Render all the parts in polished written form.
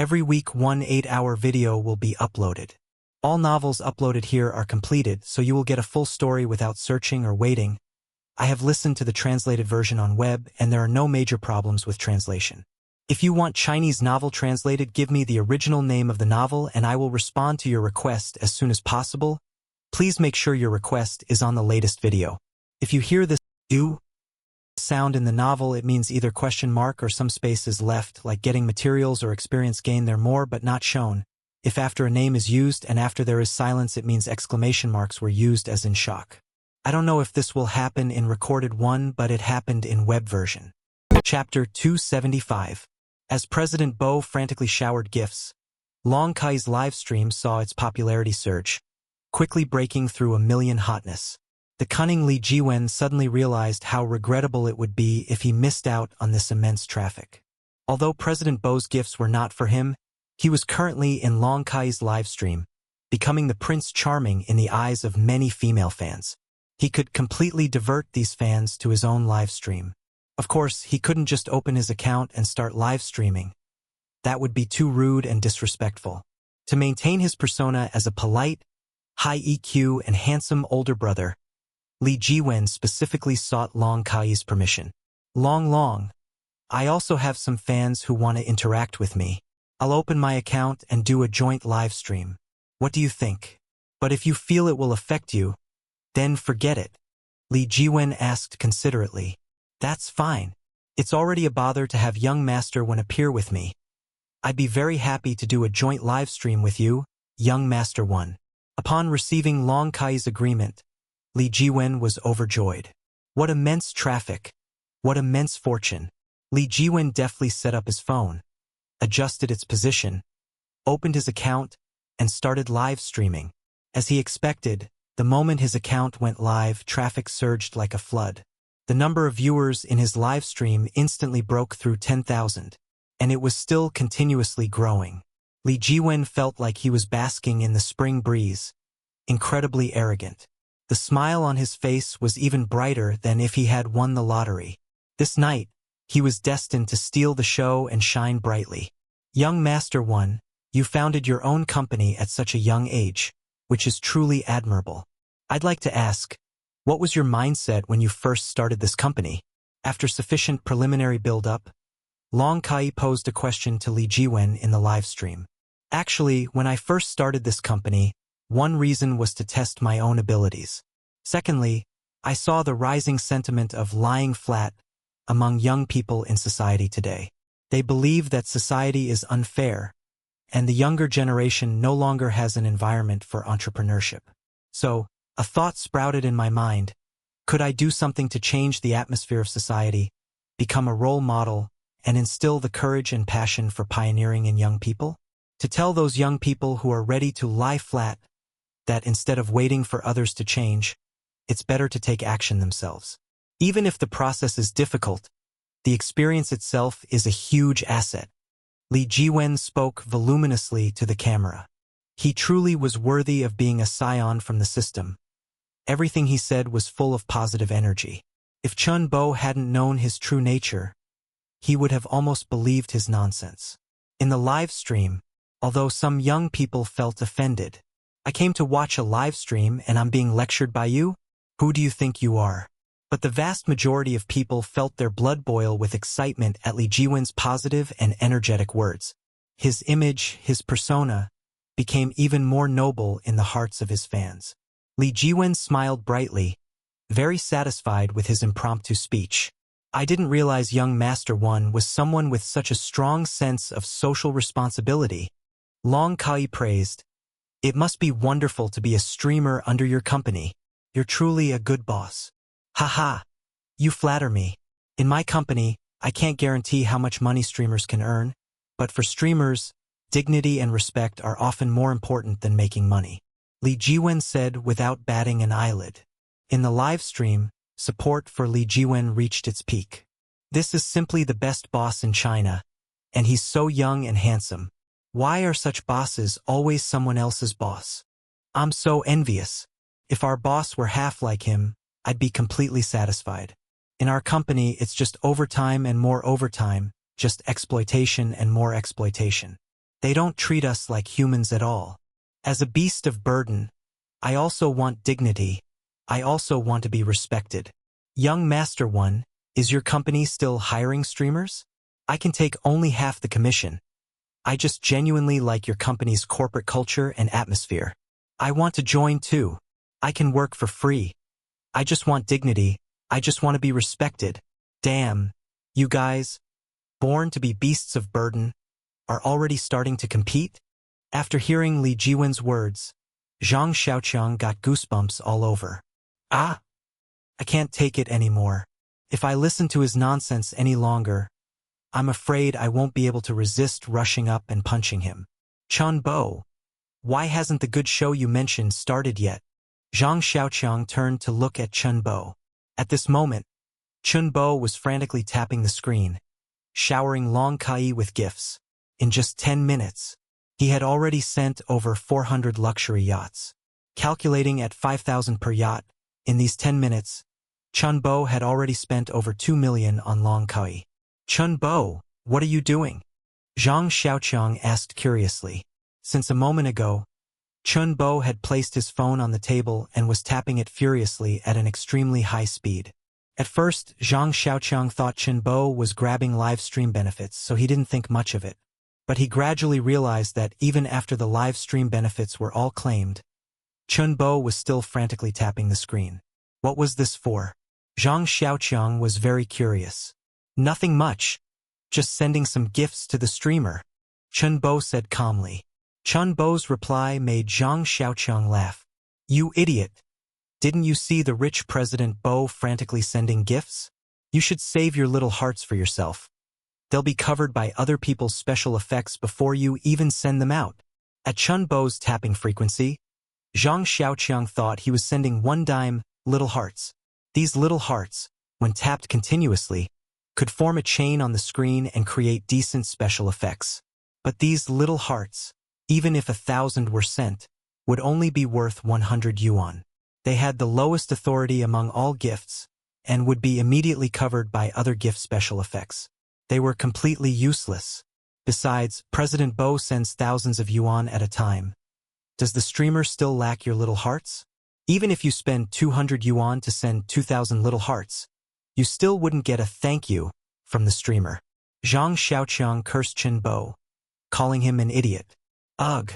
Every week, one 8-hour video will be uploaded. All novels uploaded here are completed, so you will get a full story without searching or waiting. I have listened to the translated version on web, and there are no major problems with translation. If you want Chinese novel translated, give me the original name of the novel and I will respond to your request as soon as possible. Please make sure your request is on the latest video. If you hear this "do" sound in the novel, it means either question mark or some space is left, like getting materials or experience gained there more but not shown. If after a name is used and after there is silence, it means exclamation marks were used as in shock. I don't know if this will happen in recorded one, but it happened in web version. Chapter 275. As President Bo frantically showered gifts, Long Kai's live stream saw its popularity surge, quickly breaking through 1 million hotness. The cunning Li Jiwen suddenly realized how regrettable it would be if he missed out on this immense traffic. Although President Bo's gifts were not for him, he was currently in Long Kai's live stream, becoming the Prince Charming in the eyes of many female fans. He could completely divert these fans to his own live stream. Of course, he couldn't just open his account and start live streaming. That would be too rude and disrespectful. To maintain his persona as a polite, high EQ and handsome older brother, Li Jiwen specifically sought Long Kai's permission. Long, I also have some fans who want to interact with me. I'll open my account and do a joint live stream. What do you think? But if you feel it will affect you, then forget it. Li Jiwen asked considerately. That's fine. It's already a bother to have young Master One appear with me. I'd be very happy to do a joint live stream with you, young Master One. Upon receiving Long Kai's agreement, Li Jiwen was overjoyed. What immense traffic! What immense fortune! Li Jiwen deftly set up his phone, adjusted its position, opened his account, and started live streaming. As he expected, the moment his account went live, traffic surged like a flood. The number of viewers in his live stream instantly broke through 10,000, and it was still continuously growing. Li Jiwen felt like he was basking in the spring breeze, incredibly arrogant. The smile on his face was even brighter than if he had won the lottery. This night, he was destined to steal the show and shine brightly. Young Master One, you founded your own company at such a young age, which is truly admirable. I'd like to ask, what was your mindset when you first started this company? After sufficient preliminary build-up, Long Kai posed a question to Li Jiwen in the live stream. Actually, when I first started this company, one reason was to test my own abilities. Secondly, I saw the rising sentiment of lying flat among young people in society today. They believe that society is unfair, and the younger generation no longer has an environment for entrepreneurship. So, a thought sprouted in my mind. Could I do something to change the atmosphere of society, become a role model, and instill the courage and passion for pioneering in young people? To tell those young people who are ready to lie flat that instead of waiting for others to change, it's better to take action themselves. Even if the process is difficult, the experience itself is a huge asset. Li Jiwen spoke voluminously to the camera. He truly was worthy of being a scion from the system. Everything he said was full of positive energy. If Chun Bo hadn't known his true nature, he would have almost believed his nonsense. In the live stream, although some young people felt offended, I came to watch a live stream and I'm being lectured by you? Who do you think you are? But the vast majority of people felt their blood boil with excitement at Li Jiwen's positive and energetic words. His image, his persona, became even more noble in the hearts of his fans. Li Jiwen smiled brightly, very satisfied with his impromptu speech. I didn't realize young Master One was someone with such a strong sense of social responsibility. Long Kai praised. It must be wonderful to be a streamer under your company. You're truly a good boss. Haha, you flatter me. In my company, I can't guarantee how much money streamers can earn, but for streamers, dignity and respect are often more important than making money. Li Jiwen said without batting an eyelid. In the live stream, support for Li Jiwen reached its peak. This is simply the best boss in China, and he's so young and handsome. Why are such bosses always someone else's boss? I'm so envious. If our boss were half like him, I'd be completely satisfied. In our company, it's just overtime and more overtime, just exploitation and more exploitation. They don't treat us like humans at all. As a beast of burden, I also want dignity. I also want to be respected. Young Master One, is your company still hiring streamers? I can take only half the commission. I just genuinely like your company's corporate culture and atmosphere. I want to join too. I can work for free. I just want dignity. I just want to be respected. Damn, you guys, born to be beasts of burden, are already starting to compete? After hearing Li Jiwen's words, Zhang Xiaoqiang got goosebumps all over. Ah! I can't take it anymore. If I listen to his nonsense any longer, I'm afraid I won't be able to resist rushing up and punching him. Chun Bo, why hasn't the good show you mentioned started yet? Zhang Xiaoqiang turned to look at Chun Bo. At this moment, Chun Bo was frantically tapping the screen, showering Long Kai with gifts. In just 10 minutes, he had already sent over 400 luxury yachts. Calculating at 5,000 per yacht, in these 10 minutes, Chun Bo had already spent over 2 million on Long Kai. Chun Bo, what are you doing? Zhang Xiaoqiang asked curiously. Since a moment ago, Chun Bo had placed his phone on the table and was tapping it furiously at an extremely high speed. At first, Zhang Xiaoqiang thought Chun Bo was grabbing live stream benefits, so he didn't think much of it. But he gradually realized that even after the live stream benefits were all claimed, Chun Bo was still frantically tapping the screen. What was this for? Zhang Xiaoqiang was very curious. Nothing much. Just sending some gifts to the streamer, Chun Bo said calmly. Chun Bo's reply made Zhang Xiaoqiang laugh. You idiot. Didn't you see the rich President Bo frantically sending gifts? You should save your little hearts for yourself. They'll be covered by other people's special effects before you even send them out. At Chun Bo's tapping frequency, Zhang Xiaoqiang thought he was sending one-dime little hearts. These little hearts, when tapped continuously, could form a chain on the screen and create decent special effects. But these little hearts, even if 1,000 were sent, would only be worth 100 yuan. They had the lowest authority among all gifts, and would be immediately covered by other gift special effects. They were completely useless. Besides, President Bo sends thousands of yuan at a time. Does the streamer still lack your little hearts? Even if you spend 200 yuan to send 2,000 little hearts, you still wouldn't get a thank you from the streamer. Zhang Xiaoqiang cursed Chun Bo, calling him an idiot. Ugh.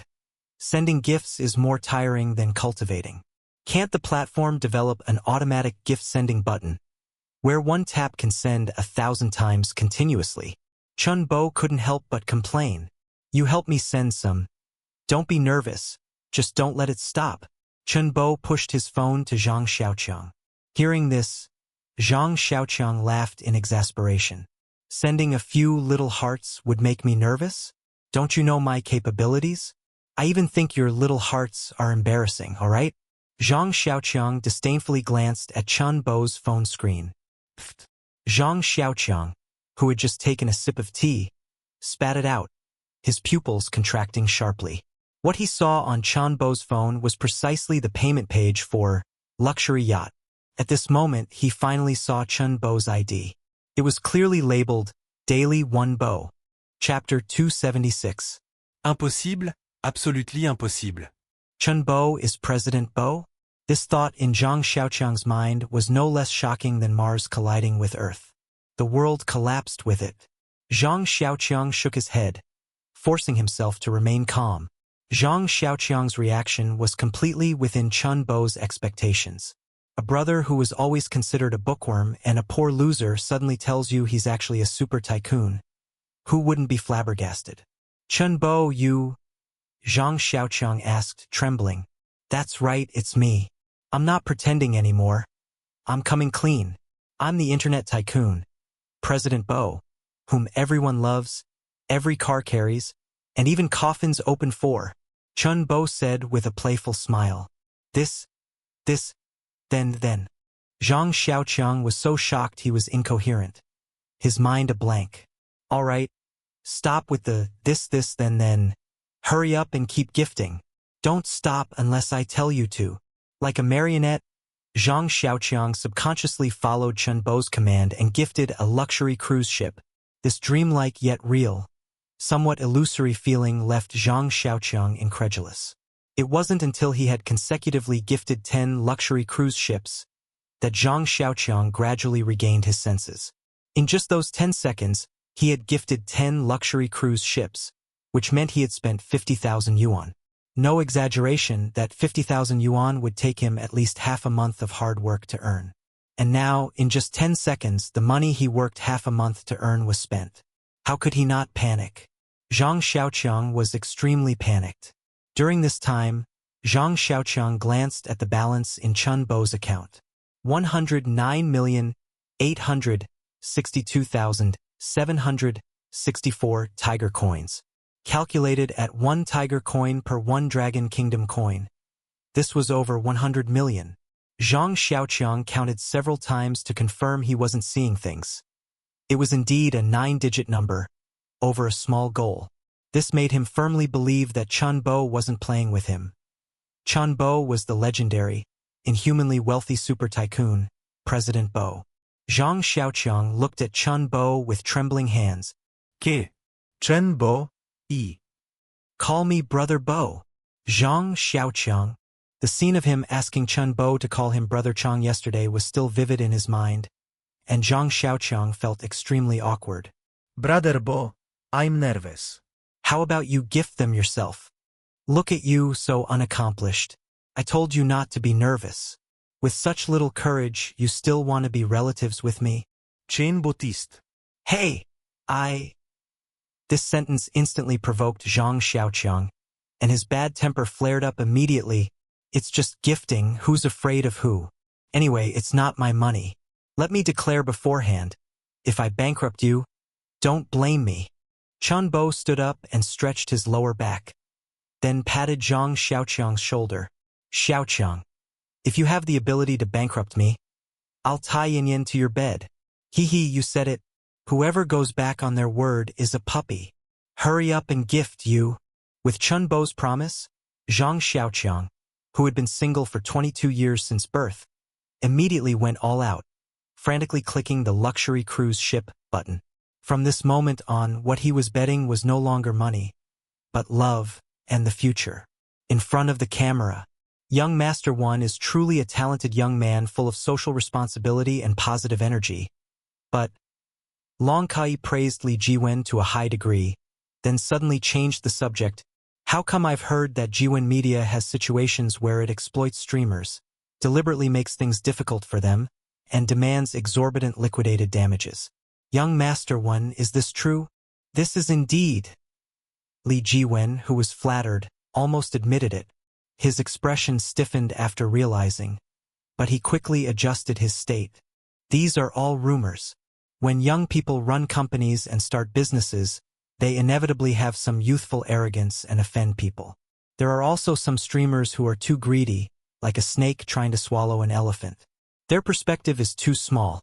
Sending gifts is more tiring than cultivating. Can't the platform develop an automatic gift-sending button, where one tap can send 1,000 times continuously? Chun Bo couldn't help but complain. You help me send some. Don't be nervous. Just don't let it stop. Chun Bo pushed his phone to Zhang Xiaoqiang. Hearing this, Zhang Xiaoqiang laughed in exasperation. Sending a few little hearts would make me nervous? Don't you know my capabilities? I even think your little hearts are embarrassing, all right? Zhang Xiaoqiang disdainfully glanced at Chun Bo's phone screen. Pfft. Zhang Xiaoqiang, who had just taken a sip of tea, spat it out, his pupils contracting sharply. What he saw on Chun Bo's phone was precisely the payment page for luxury yacht. At this moment, he finally saw Chun Bo's ID. It was clearly labeled Daily 1 Bo. Chapter 276. Impossible, absolutely impossible. Chun Bo is President Bo? This thought in Zhang Xiaoqiang's mind was no less shocking than Mars colliding with Earth. The world collapsed with it. Zhang Xiaoqiang shook his head, forcing himself to remain calm. Zhang Xiaoqiang's reaction was completely within Chun Bo's expectations. A brother who was always considered a bookworm and a poor loser suddenly tells you he's actually a super tycoon. Who wouldn't be flabbergasted? Chun Bo, you... Zhang Xiaoqiang asked, trembling. That's right, it's me. I'm not pretending anymore. I'm coming clean. I'm the internet tycoon, President Bo, whom everyone loves, every car carries, and even coffins open for. Chun Bo said with a playful smile. This, then. Zhang Xiaoqiang was so shocked he was incoherent. His mind a blank. All right, stop with the this, then. Hurry up and keep gifting. Don't stop unless I tell you to. Like a marionette, Zhang Xiaoqiang subconsciously followed Chun Bo's command and gifted a luxury cruise ship. This dreamlike yet real, somewhat illusory feeling left Zhang Xiaoqiang incredulous. It wasn't until he had consecutively gifted 10 luxury cruise ships that Zhang Xiaoqiang gradually regained his senses. In just those 10 seconds, he had gifted 10 luxury cruise ships, which meant he had spent 50,000 yuan. No exaggeration that 50,000 yuan would take him at least half a month of hard work to earn. And now, in just 10 seconds, the money he worked half a month to earn was spent. How could he not panic? Zhang Xiaoqiang was extremely panicked. During this time, Zhang Xiaoqiang glanced at the balance in Chun Bo's account. 109,862,764 tiger coins. Calculated at 1 tiger coin per 1 Dragon Kingdom coin. This was over 100 million. Zhang Xiaoqiang counted several times to confirm he wasn't seeing things. It was indeed a 9-digit number, over a small goal. This made him firmly believe that Chun Bo wasn't playing with him. Chun Bo was the legendary, inhumanly wealthy super tycoon, President Bo. Zhang Xiaoqiang looked at Chun Bo with trembling hands. Que? Chun Bo? Call me Brother Bo. Zhang Xiaoqiang. The scene of him asking Chun Bo to call him Brother Chang yesterday was still vivid in his mind, and Zhang Xiaoqiang felt extremely awkward. Brother Bo, I'm nervous. How about you gift them yourself? Look at you, so unaccomplished. I told you not to be nervous. With such little courage, you still want to be relatives with me? Chain Bautiste. Hey, This sentence instantly provoked Zhang Xiaoqiang, and his bad temper flared up immediately. It's just gifting, who's afraid of who? Anyway, it's not my money. Let me declare beforehand, if I bankrupt you, don't blame me. Chun Bo stood up and stretched his lower back, then patted Zhang Xiaoqiang's shoulder. Xiaoqiang, if you have the ability to bankrupt me, I'll tie Yin to your bed. Hee, you said it. Whoever goes back on their word is a puppy. Hurry up and gift you. With Chun Bo's promise, Zhang Xiaoqiang, who had been single for 22 years since birth, immediately went all out, frantically clicking the luxury cruise ship button. From this moment on, what he was betting was no longer money, but love and the future. In front of the camera, young Master One is truly a talented young man full of social responsibility and positive energy. But Long Kai praised Li Jiwen to a high degree, then suddenly changed the subject. How come I've heard that Jiwen Media has situations where it exploits streamers, deliberately makes things difficult for them, and demands exorbitant liquidated damages? Young Master One, is this true? This is indeed. Li Jiwen, who was flattered, almost admitted it. His expression stiffened after realizing, but he quickly adjusted his state. These are all rumors. When young people run companies and start businesses, they inevitably have some youthful arrogance and offend people. There are also some streamers who are too greedy, like a snake trying to swallow an elephant. Their perspective is too small.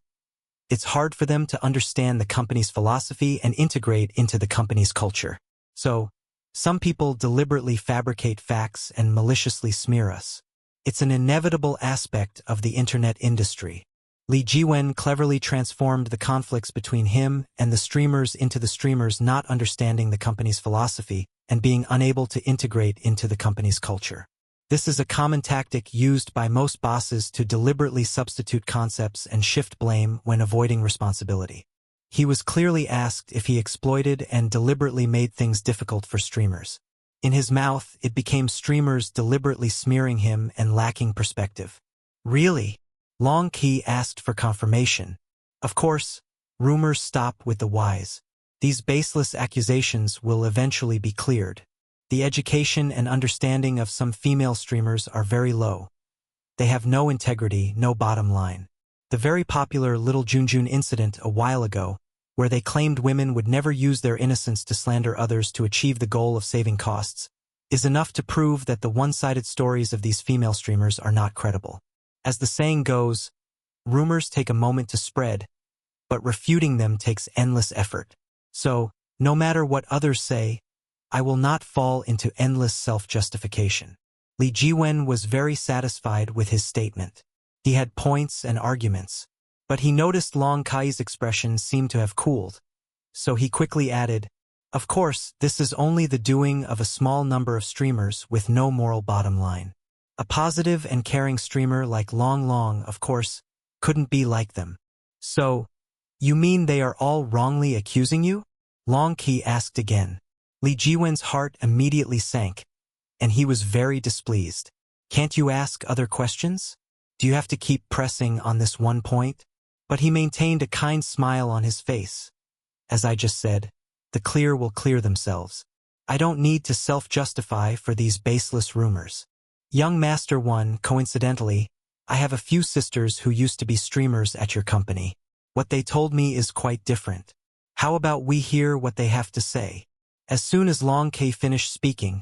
It's hard for them to understand the company's philosophy and integrate into the company's culture. So, some people deliberately fabricate facts and maliciously smear us. It's an inevitable aspect of the internet industry. Li Jiwen cleverly transformed the conflicts between him and the streamers into the streamers not understanding the company's philosophy and being unable to integrate into the company's culture. This is a common tactic used by most bosses to deliberately substitute concepts and shift blame when avoiding responsibility. He was clearly asked if he exploited and deliberately made things difficult for streamers. In his mouth, it became streamers deliberately smearing him and lacking perspective. Really? Long Qi asked for confirmation. Of course, rumors stop with the wise. These baseless accusations will eventually be cleared. The education and understanding of some female streamers are very low. They have no integrity, no bottom line. The very popular Little Junjun incident a while ago, where they claimed women would never use their innocence to slander others to achieve the goal of saving costs, is enough to prove that the one-sided stories of these female streamers are not credible. As the saying goes, rumors take a moment to spread, but refuting them takes endless effort. So, no matter what others say, I will not fall into endless self-justification. Li Jiwen was very satisfied with his statement. He had points and arguments, but he noticed Long Kai's expression seemed to have cooled, so he quickly added, Of course, this is only the doing of a small number of streamers with no moral bottom line. A positive and caring streamer like Long Long, of course, couldn't be like them. So, you mean they are all wrongly accusing you? Long Qi asked again. Li Jiwen's heart immediately sank, and he was very displeased. Can't you ask other questions? Do you have to keep pressing on this one point? But he maintained a kind smile on his face. As I just said, the clear will clear themselves. I don't need to self-justify for these baseless rumors. Young Master 1, coincidentally, I have a few sisters who used to be streamers at your company. What they told me is quite different. How about we hear what they have to say? As soon as Long K finished speaking,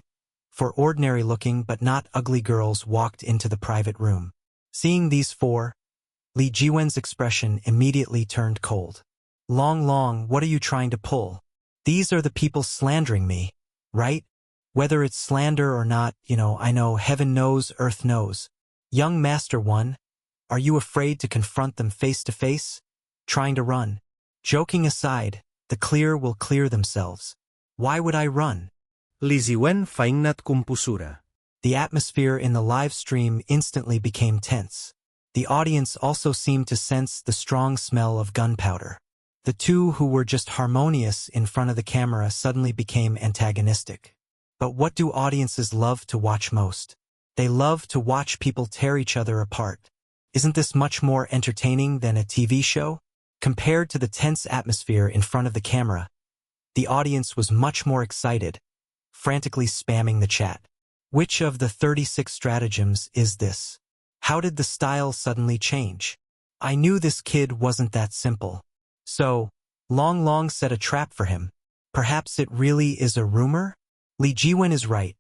four ordinary-looking but not ugly girls walked into the private room. Seeing these four, Li Jiwen's expression immediately turned cold. Long Long, what are you trying to pull? These are the people slandering me, right? Whether it's slander or not, I know heaven knows, earth knows. Young Master 1, are you afraid to confront them face to face? Trying to run? Joking aside, the clear will clear themselves. Why would I run? Li Jiwen faignat composura. The atmosphere in the live stream instantly became tense. The audience also seemed to sense the strong smell of gunpowder. The two who were just harmonious in front of the camera suddenly became antagonistic. But what do audiences love to watch most? They love to watch people tear each other apart. Isn't this much more entertaining than a TV show? Compared to the tense atmosphere in front of the camera, the audience was much more excited, frantically spamming the chat. Which of the 36 stratagems is this? How did the style suddenly change? I knew this kid wasn't that simple. So, Long Long set a trap for him. Perhaps it really is a rumor? Li Jiwen is right.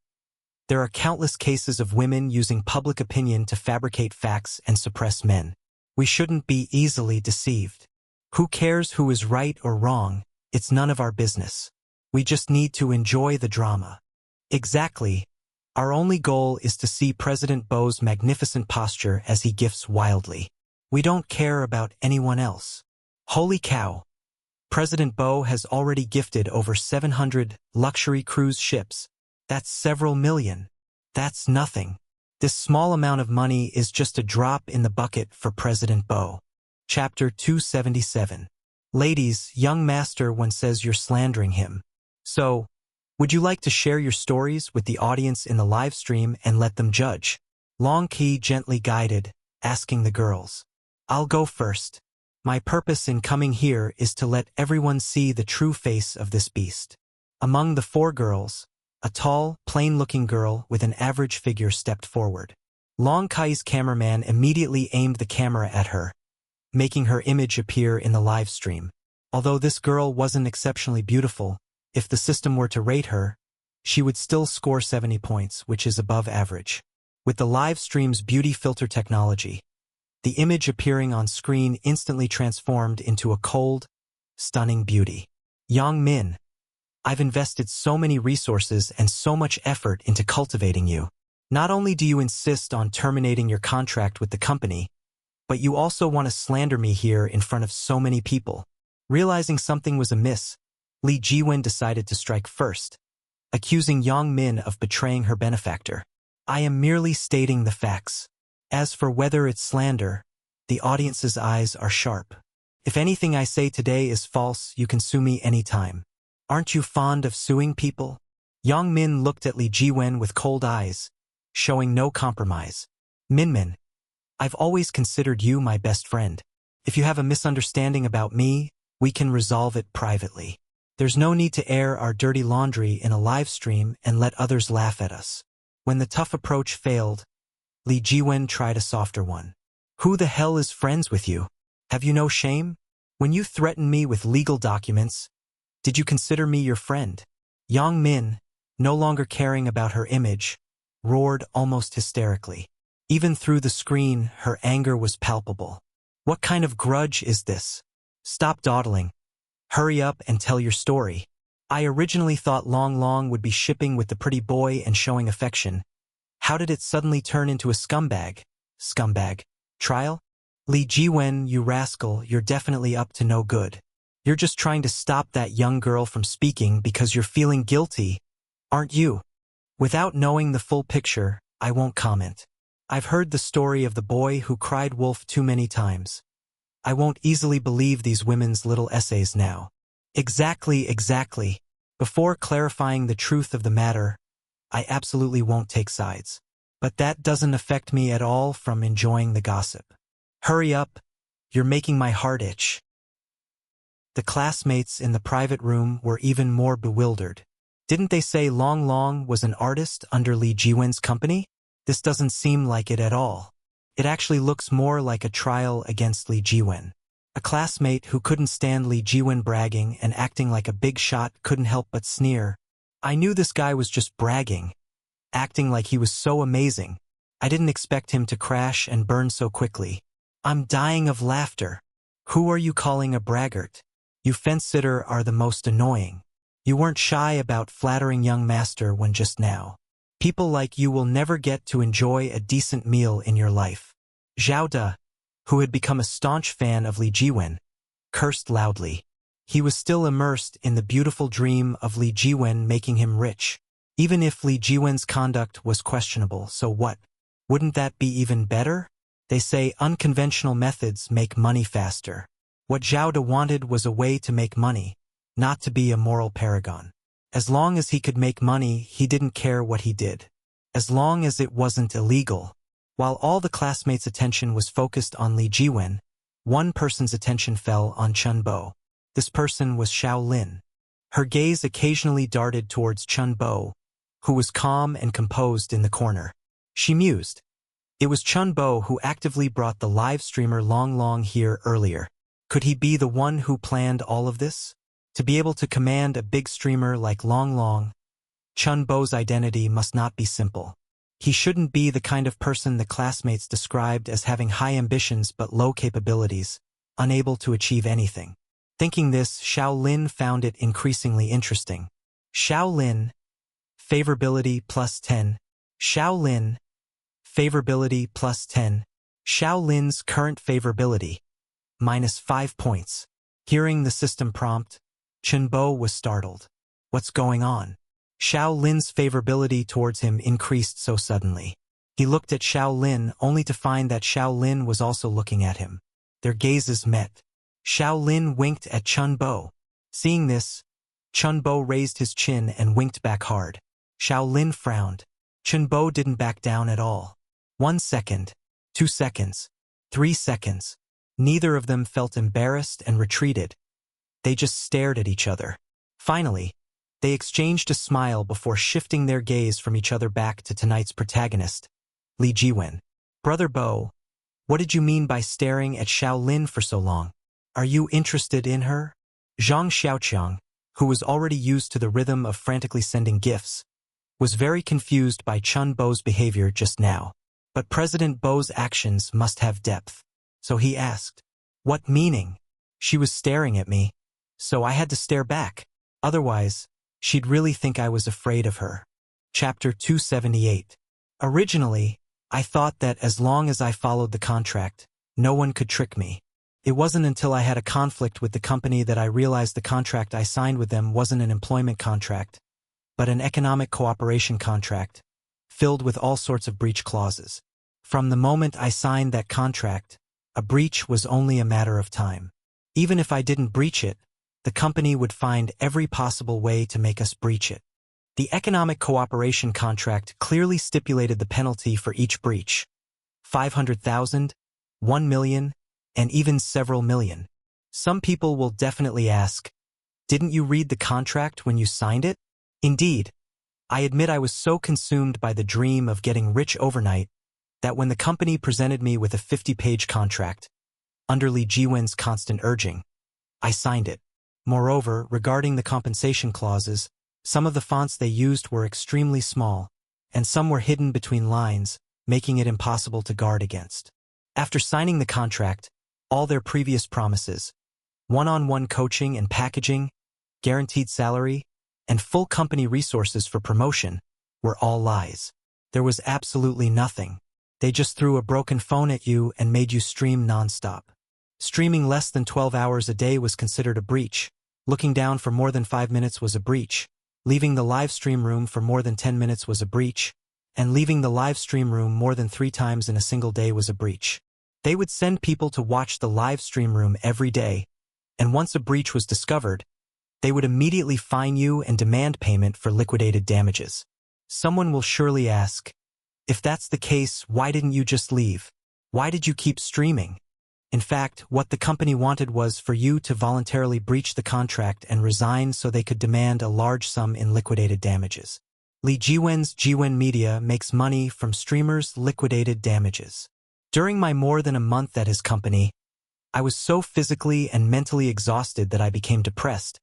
There are countless cases of women using public opinion to fabricate facts and suppress men. We shouldn't be easily deceived. Who cares who is right or wrong? It's none of our business. We just need to enjoy the drama. Exactly. Our only goal is to see President Bo's magnificent posture as he gifts wildly. We don't care about anyone else. Holy cow! President Bo has already gifted over 700 luxury cruise ships. That's several million. That's nothing. This small amount of money is just a drop in the bucket for President Bo. Chapter 277. Ladies, young master one says you're slandering him. So, would you like to share your stories with the audience in the live stream and let them judge? Long Qi gently guided, asking the girls. I'll go first. My purpose in coming here is to let everyone see the true face of this beast. Among the four girls, a tall, plain-looking girl with an average figure stepped forward. Long Kai's cameraman immediately aimed the camera at her, making her image appear in the live stream. Although this girl wasn't exceptionally beautiful, if the system were to rate her, she would still score 70 points, which is above average. With the live stream's beauty filter technology, the image appearing on screen instantly transformed into a cold, stunning beauty. Yang Min, I've invested so many resources and so much effort into cultivating you. Not only do you insist on terminating your contract with the company, but you also want to slander me here in front of so many people. Realizing something was amiss, Li Jiwen decided to strike first, accusing Yang Min of betraying her benefactor. I am merely stating the facts. As for whether it's slander, the audience's eyes are sharp. If anything I say today is false, you can sue me anytime. Aren't you fond of suing people? Yang Min looked at Li Jiwen with cold eyes, showing no compromise. Min, I've always considered you my best friend. If you have a misunderstanding about me, we can resolve it privately. There's no need to air our dirty laundry in a live stream and let others laugh at us. When the tough approach failed, Li Jiwen tried a softer one. Who the hell is friends with you? Have you no shame? When you threatened me with legal documents, did you consider me your friend? Yang Min, no longer caring about her image, roared almost hysterically. Even through the screen, her anger was palpable. What kind of grudge is this? Stop dawdling. Hurry up and tell your story. I originally thought Long Long would be shipping with the pretty boy and showing affection. How did it suddenly turn into a scumbag? Scumbag. Trial? Li Jiwen, you rascal, you're definitely up to no good. You're just trying to stop that young girl from speaking because you're feeling guilty, aren't you? Without knowing the full picture, I won't comment. I've heard the story of the boy who cried wolf too many times. I won't easily believe these women's little essays now. Exactly. Before clarifying the truth of the matter, I absolutely won't take sides. But that doesn't affect me at all from enjoying the gossip. Hurry up, you're making my heart itch. The classmates in the private room were even more bewildered. Didn't they say Long Long was an artist under Li Jiwen's company? This doesn't seem like it at all. It actually looks more like a trial against Li Jiwen. A classmate who couldn't stand Li Jiwen bragging and acting like a big shot couldn't help but sneer. I knew this guy was just bragging, acting like he was so amazing. I didn't expect him to crash and burn so quickly. I'm dying of laughter. Who are you calling a braggart? You fence-sitter are the most annoying. You weren't shy about flattering young master when just now. People like you will never get to enjoy a decent meal in your life. Zhao De, who had become a staunch fan of Li Jiwen, cursed loudly. He was still immersed in the beautiful dream of Li Jiwen making him rich. Even if Li Jiwen's conduct was questionable, so what? Wouldn't that be even better? They say unconventional methods make money faster. What Zhao De wanted was a way to make money, not to be a moral paragon. As long as he could make money, he didn't care what he did. As long as it wasn't illegal. While all the classmates' attention was focused on Li Jiwen, one person's attention fell on Chun Bo. This person was Xiao Lin. Her gaze occasionally darted towards Chun Bo, who was calm and composed in the corner. She mused. It was Chun Bo who actively brought the live streamer Long Long here earlier. Could he be the one who planned all of this? To be able to command a big streamer like Long Long, Chun Bo's identity must not be simple. He shouldn't be the kind of person the classmates described as having high ambitions but low capabilities, unable to achieve anything. Thinking this, Xiao Lin found it increasingly interesting. Xiao Lin, favorability plus 10. Xiao Lin, favorability plus 10. Xiao Lin's current favorability, minus 5 points. Hearing the system prompt, Chun Bo was startled. What's going on? Xiao Lin's favorability towards him increased so suddenly. He looked at Xiao Lin only to find that Xiao Lin was also looking at him. Their gazes met. Xiao Lin winked at Chun Bo. Seeing this, Chun Bo raised his chin and winked back hard. Xiao Lin frowned. Chun Bo didn't back down at all. 1 second, 2 seconds, 3 seconds. Neither of them felt embarrassed and retreated. They just stared at each other. Finally, they exchanged a smile before shifting their gaze from each other back to tonight's protagonist, Li Jiwen. Brother Bo, what did you mean by staring at Xiao Lin for so long? Are you interested in her? Zhang Xiaoqiang, who was already used to the rhythm of frantically sending gifts, was very confused by Chun Bo's behavior just now. But President Bo's actions must have depth. So he asked, what meaning? She was staring at me, so I had to stare back. Otherwise, she'd really think I was afraid of her. Chapter 278. Originally, I thought that as long as I followed the contract, no one could trick me. It wasn't until I had a conflict with the company that I realized the contract I signed with them wasn't an employment contract, but an economic cooperation contract, filled with all sorts of breach clauses. From the moment I signed that contract, a breach was only a matter of time. Even if I didn't breach it, the company would find every possible way to make us breach it. The economic cooperation contract clearly stipulated the penalty for each breach: 500,000, 1 million, and even several million. Some people will definitely ask, didn't you read the contract when you signed it? Indeed, I admit I was so consumed by the dream of getting rich overnight that when the company presented me with a 50-page contract, under Li Jiwen's constant urging, I signed it. Moreover, regarding the compensation clauses, some of the fonts they used were extremely small, and some were hidden between lines, making it impossible to guard against. After signing the contract, all their previous promises, one-on-one coaching and packaging, guaranteed salary, and full company resources for promotion, were all lies. There was absolutely nothing. They just threw a broken phone at you and made you stream non-stop. Streaming less than 12 hours a day was considered a breach. Looking down for more than 5 minutes was a breach. Leaving the live stream room for more than 10 minutes was a breach. And leaving the live stream room more than 3 times in a single day was a breach. They would send people to watch the live stream room every day, and once a breach was discovered, they would immediately fine you and demand payment for liquidated damages. Someone will surely ask, if that's the case, why didn't you just leave? Why did you keep streaming? In fact, what the company wanted was for you to voluntarily breach the contract and resign so they could demand a large sum in liquidated damages. Lee Jiwen's Jiwen Media makes money from streamers' liquidated damages. During my more than a month at his company, I was so physically and mentally exhausted that I became depressed,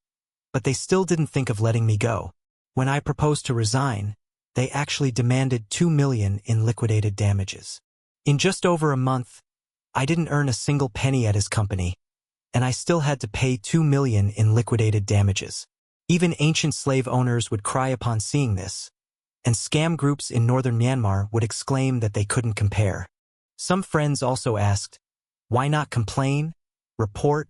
but they still didn't think of letting me go. When I proposed to resign, they actually demanded $2 million in liquidated damages. In just over a month, I didn't earn a single penny at his company, and I still had to pay $2 million in liquidated damages. Even ancient slave owners would cry upon seeing this, and scam groups in northern Myanmar would exclaim that they couldn't compare. Some friends also asked, why not complain, report,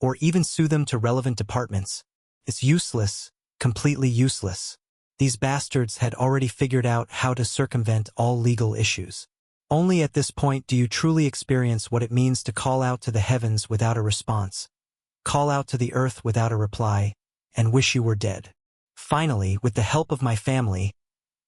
or even sue them to relevant departments? It's useless, completely useless. These bastards had already figured out how to circumvent all legal issues. Only at this point do you truly experience what it means to call out to the heavens without a response, call out to the earth without a reply, and wish you were dead. Finally, with the help of my family,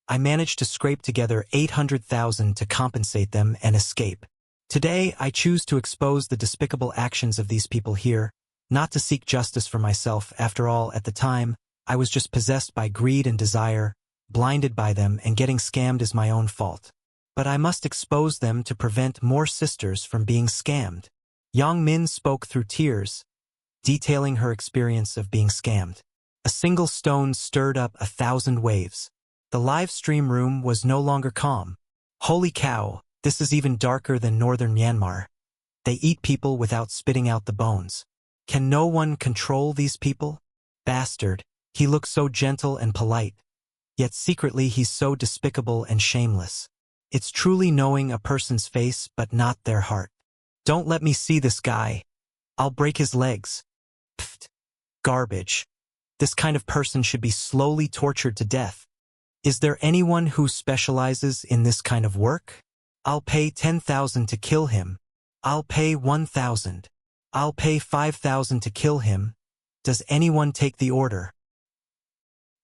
I managed to scrape together $800,000 to compensate them and escape. Today, I choose to expose the despicable actions of these people here, not to seek justice for myself. After all, at the time, I was just possessed by greed and desire, blinded by them, and getting scammed is my own fault. But I must expose them to prevent more sisters from being scammed. Yang Min spoke through tears, detailing her experience of being scammed. A single stone stirred up 1,000 waves. The live stream room was no longer calm. Holy cow, this is even darker than northern Myanmar. They eat people without spitting out the bones. Can no one control these people? Bastard, he looks so gentle and polite, yet secretly he's so despicable and shameless. It's truly knowing a person's face but not their heart. Don't let me see this guy. I'll break his legs. Pfft. Garbage. This kind of person should be slowly tortured to death. Is there anyone who specializes in this kind of work? I'll pay 10,000 to kill him. I'll pay 1,000. I'll pay 5,000 to kill him. Does anyone take the order?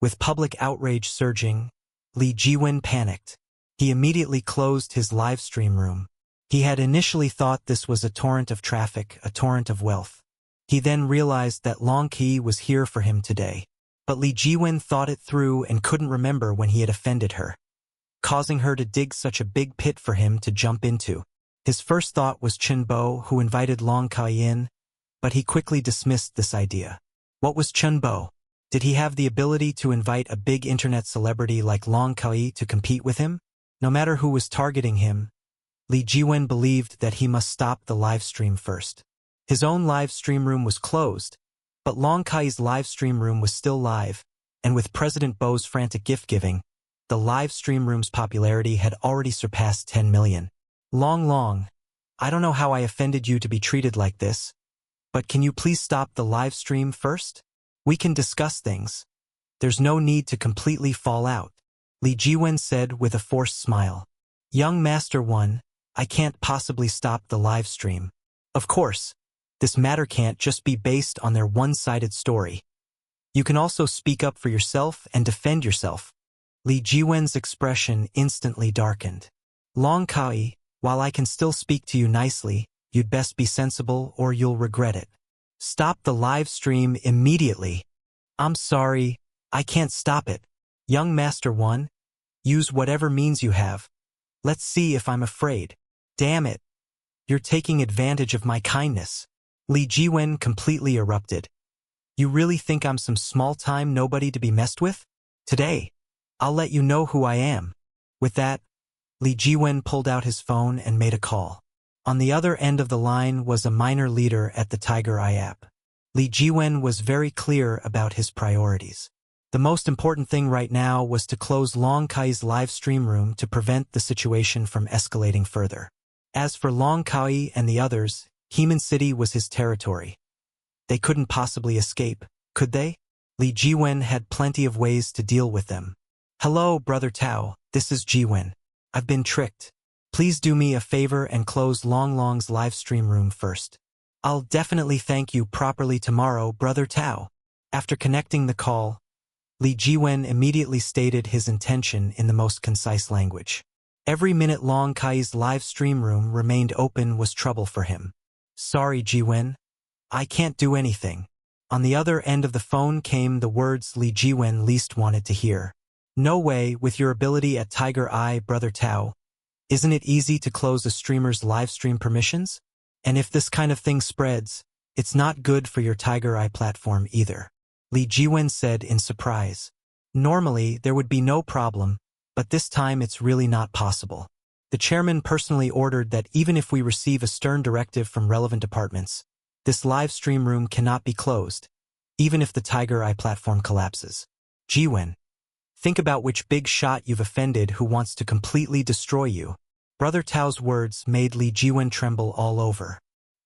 With public outrage surging, Lee Jiwen panicked. He immediately closed his live stream room. He had initially thought this was a torrent of traffic, a torrent of wealth. He then realized that Long Ki was here for him today. But Lee Jiwen thought it through and couldn't remember when he had offended her, causing her to dig such a big pit for him to jump into. His first thought was Chen Bo, who invited Long Kai in, but he quickly dismissed this idea. What was Chen Bo? Did he have the ability to invite a big internet celebrity like Long Kai to compete with him? No matter who was targeting him, Lee Jiwen believed that he must stop the live stream first. His own live stream room was closed, but Long Kai's live stream room was still live, and with President Bo's frantic gift-giving, the live stream room's popularity had already surpassed 10 million. Long, I don't know how I offended you to be treated like this, but can you please stop the live stream first? We can discuss things. There's no need to completely fall out, Lee Jiwen said with a forced smile. Young Master One, I can't possibly stop the live stream. Of course, this matter can't just be based on their one-sided story. You can also speak up for yourself and defend yourself. Lee Jiwen's expression instantly darkened. Long Kai, while I can still speak to you nicely, you'd best be sensible or you'll regret it. Stop the live stream immediately. I'm sorry, I can't stop it. Young Master One, use whatever means you have. Let's see if I'm afraid. Damn it. You're taking advantage of my kindness. Lee Jiwen completely erupted. You really think I'm some small-time nobody to be messed with? Today, I'll let you know who I am. With that, Lee Jiwen pulled out his phone and made a call. On the other end of the line was a minor leader at the Tiger Eye app. Lee Jiwen was very clear about his priorities. The most important thing right now was to close Long Kai's live stream room to prevent the situation from escalating further. As for Long Kai and the others, Heman City was his territory. They couldn't possibly escape, could they? Li Jiwen had plenty of ways to deal with them. Hello, Brother Tao, this is Jiwen. I've been tricked. Please do me a favor and close Long Long's live stream room first. I'll definitely thank you properly tomorrow, Brother Tao. After connecting the call, Li Jiwen immediately stated his intention in the most concise language. Every minute Long Kai's live stream room remained open was trouble for him. Sorry, Jiwen. I can't do anything. On the other end of the phone came the words Li Jiwen least wanted to hear. No way, with your ability at Tiger Eye, Brother Tao. Isn't it easy to close a streamer's live stream permissions? And if this kind of thing spreads, it's not good for your Tiger Eye platform either. Li Jiwen said in surprise. Normally, there would be no problem, but this time it's really not possible. The chairman personally ordered that even if we receive a stern directive from relevant departments, this live stream room cannot be closed, even if the Tiger Eye platform collapses. Jiwen, think about which big shot you've offended who wants to completely destroy you. Brother Tao's words made Li Jiwen tremble all over.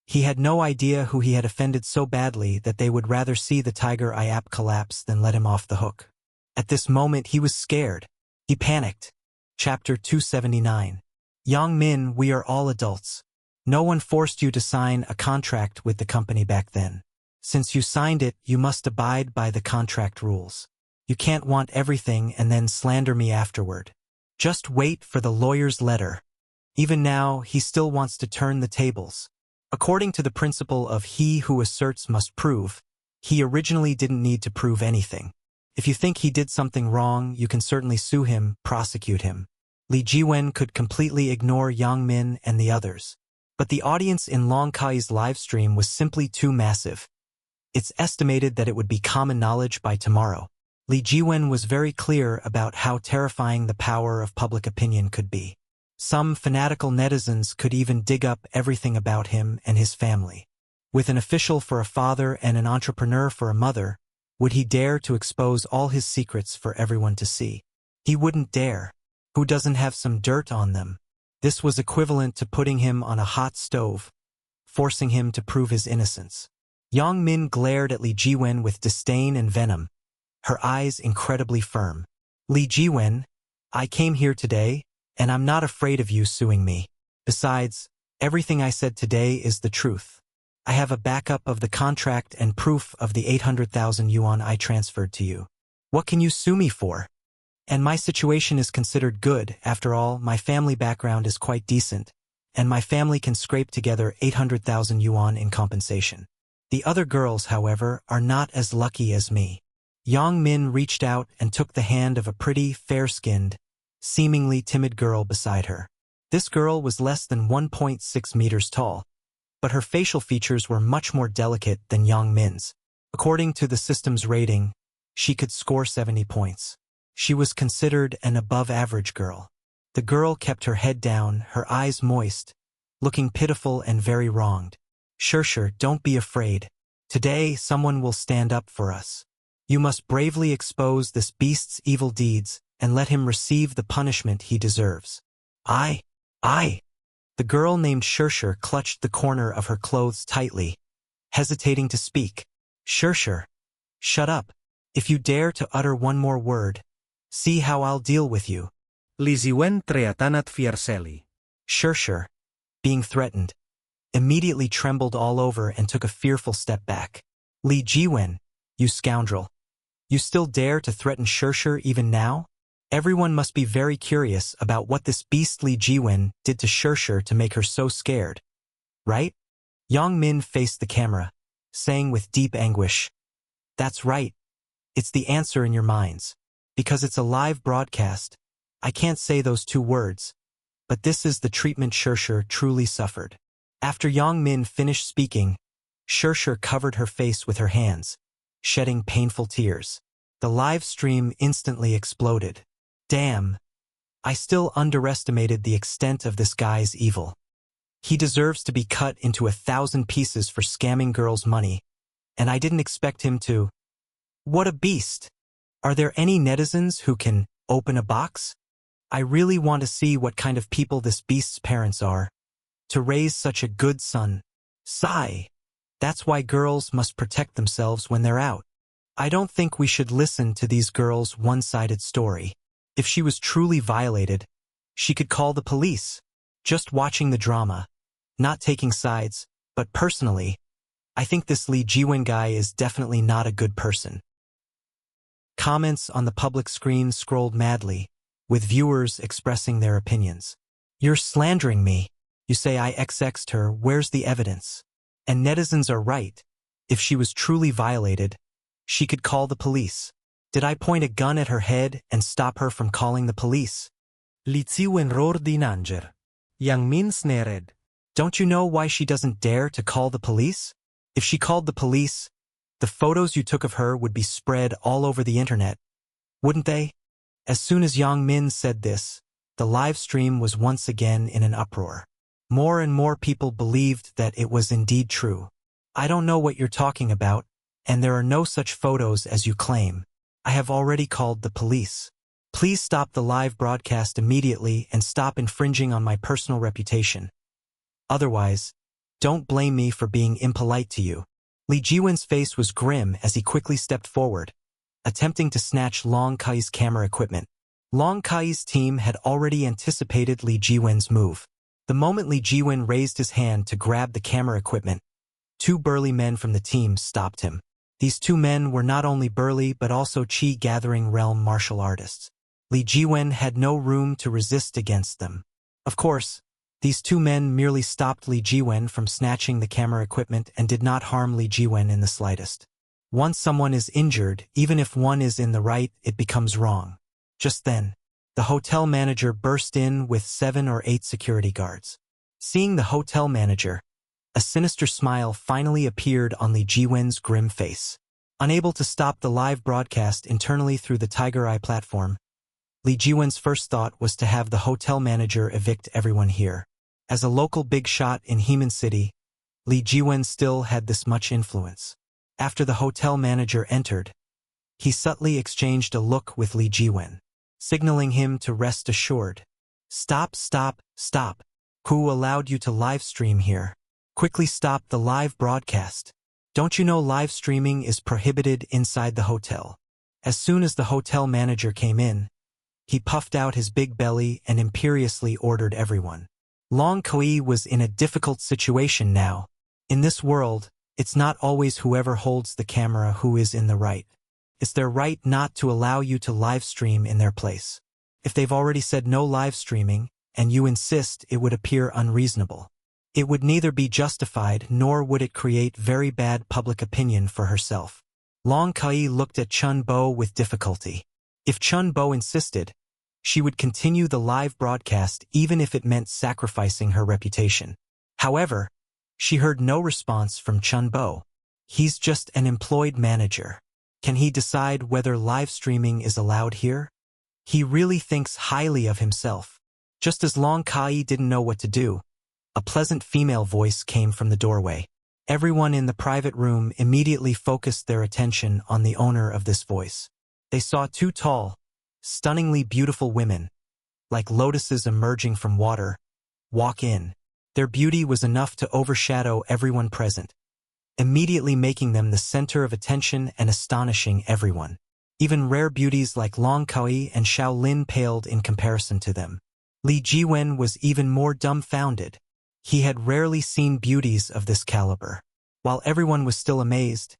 He had no idea who he had offended so badly that they would rather see the Tiger Eye app collapse than let him off the hook. At this moment he was scared. He panicked. Chapter 279. Yang Min, we are all adults. No one forced you to sign a contract with the company back then. Since you signed it, you must abide by the contract rules. You can't want everything and then slander me afterward. Just wait for the lawyer's letter. Even now, he still wants to turn the tables. According to the principle of he who asserts must prove, he originally didn't need to prove anything. If you think he did something wrong, you can certainly sue him, prosecute him. Li Jiwen could completely ignore Yang Min and the others. But the audience in Long Kai's livestream was simply too massive. It's estimated that it would be common knowledge by tomorrow. Li Jiwen was very clear about how terrifying the power of public opinion could be. Some fanatical netizens could even dig up everything about him and his family. With an official for a father and an entrepreneur for a mother, would he dare to expose all his secrets for everyone to see? He wouldn't dare. Who doesn't have some dirt on them? This was equivalent to putting him on a hot stove, forcing him to prove his innocence. Yang Min glared at Li Jiwen with disdain and venom, her eyes incredibly firm. Li Jiwen, I came here today, and I'm not afraid of you suing me. Besides, everything I said today is the truth. I have a backup of the contract and proof of the 800,000 yuan I transferred to you. What can you sue me for? And my situation is considered good. After all, my family background is quite decent, and my family can scrape together 800,000 yuan in compensation. The other girls, however, are not as lucky as me. Yang Min reached out and took the hand of a pretty, fair-skinned, seemingly timid girl beside her. This girl was less than 1.6 meters tall, but her facial features were much more delicate than Yang Min's. According to the system's rating, she could score 70 points. She was considered an above-average girl. The girl kept her head down, her eyes moist, looking pitiful and very wronged. Cherished, don't be afraid. Today, someone will stand up for us. You must bravely expose this beast's evil deeds and let him receive the punishment he deserves. I. The girl named Cherished clutched the corner of her clothes tightly, hesitating to speak. Cherished, shut up. If you dare to utter one more word, see how I'll deal with you. Li Jiwen treatanat fierseli. Cherished, being threatened, immediately trembled all over and took a fearful step back. Li Jiwen, you scoundrel. You still dare to threaten Cherished even now? Everyone must be very curious about what this beastly Jiwen did to Cherished to make her so scared. Right? Yang Min faced the camera, saying with deep anguish, That's right. It's the answer in your minds. Because it's a live broadcast, I can't say those two words, but this is the treatment Cherished truly suffered. After Yang Min finished speaking, Cherished covered her face with her hands, shedding painful tears. The live stream instantly exploded. Damn. I still underestimated the extent of this guy's evil. He deserves to be cut into 1,000 pieces for scamming girls' money, and I didn't expect him to. What a beast! Are there any netizens who can open a box? I really want to see what kind of people this beast's parents are, to raise such a good son. Sigh. That's why girls must protect themselves when they're out. I don't think we should listen to these girls' one-sided story. If she was truly violated, she could call the police. Just watching the drama, not taking sides, but personally, I think this Lee Jiwon guy is definitely not a good person. Comments on the public screen scrolled madly, with viewers expressing their opinions. You're slandering me. You say I XX'd her, where's the evidence? And netizens are right. If she was truly violated, she could call the police. Did I point a gun at her head and stop her from calling the police? Lee Jiwon roar dinanger. Yang min snered. Don't you know why she doesn't dare to call the police? If she called the police, the photos you took of her would be spread all over the internet, wouldn't they? As soon as Yang Min said this, the live stream was once again in an uproar. More and more people believed that it was indeed true. I don't know what you're talking about, and there are no such photos as you claim. I have already called the police. Please stop the live broadcast immediately and stop infringing on my personal reputation. Otherwise, don't blame me for being impolite to you. Lee Jiwon's face was grim as he quickly stepped forward, attempting to snatch Long Kai's camera equipment. Long Kai's team had already anticipated Lee Jiwon's move. The moment Lee Jiwon raised his hand to grab the camera equipment, two burly men from the team stopped him. These two men were not only burly but also chi-gathering realm martial artists. Lee Jiwon had no room to resist against them. Of course, these two men merely stopped Lee Jiwon from snatching the camera equipment and did not harm Lee Jiwon in the slightest. Once someone is injured, even if one is in the right, it becomes wrong. Just then, the hotel manager burst in with 7 or 8 security guards. Seeing the hotel manager, a sinister smile finally appeared on Lee Jiwon's grim face. Unable to stop the live broadcast internally through the Tiger Eye platform, Lee Jiwon's first thought was to have the hotel manager evict everyone here. As a local big shot in Heman City, Lee Jiwon still had this much influence. After the hotel manager entered, he subtly exchanged a look with Lee Jiwon, signaling him to rest assured. Stop, stop, stop. Who allowed you to live stream here? Quickly stop the live broadcast. Don't you know live streaming is prohibited inside the hotel? As soon as the hotel manager came in, he puffed out his big belly and imperiously ordered everyone. Long Kai was in a difficult situation now. In this world, it's not always whoever holds the camera who is in the right. It's their right not to allow you to live stream in their place. If they've already said no live streaming, and you insist, it would appear unreasonable. It would neither be justified nor would it create very bad public opinion for herself. Long Kai looked at Chun Bo with difficulty. If Chun Bo insisted, she would continue the live broadcast even if it meant sacrificing her reputation. However, she heard no response from Chun Bo. He's just an employed manager. Can he decide whether live streaming is allowed here? He really thinks highly of himself. Just as Long Kai didn't know what to do, a pleasant female voice came from the doorway. Everyone in the private room immediately focused their attention on the owner of this voice. They saw 2 tall, stunningly beautiful women, like lotuses emerging from water, walk in. Their beauty was enough to overshadow everyone present, immediately making them the center of attention and astonishing everyone. Even rare beauties like Long Kai and Xiao Lin paled in comparison to them. Lee Jiwon was even more dumbfounded. He had rarely seen beauties of this caliber. While everyone was still amazed,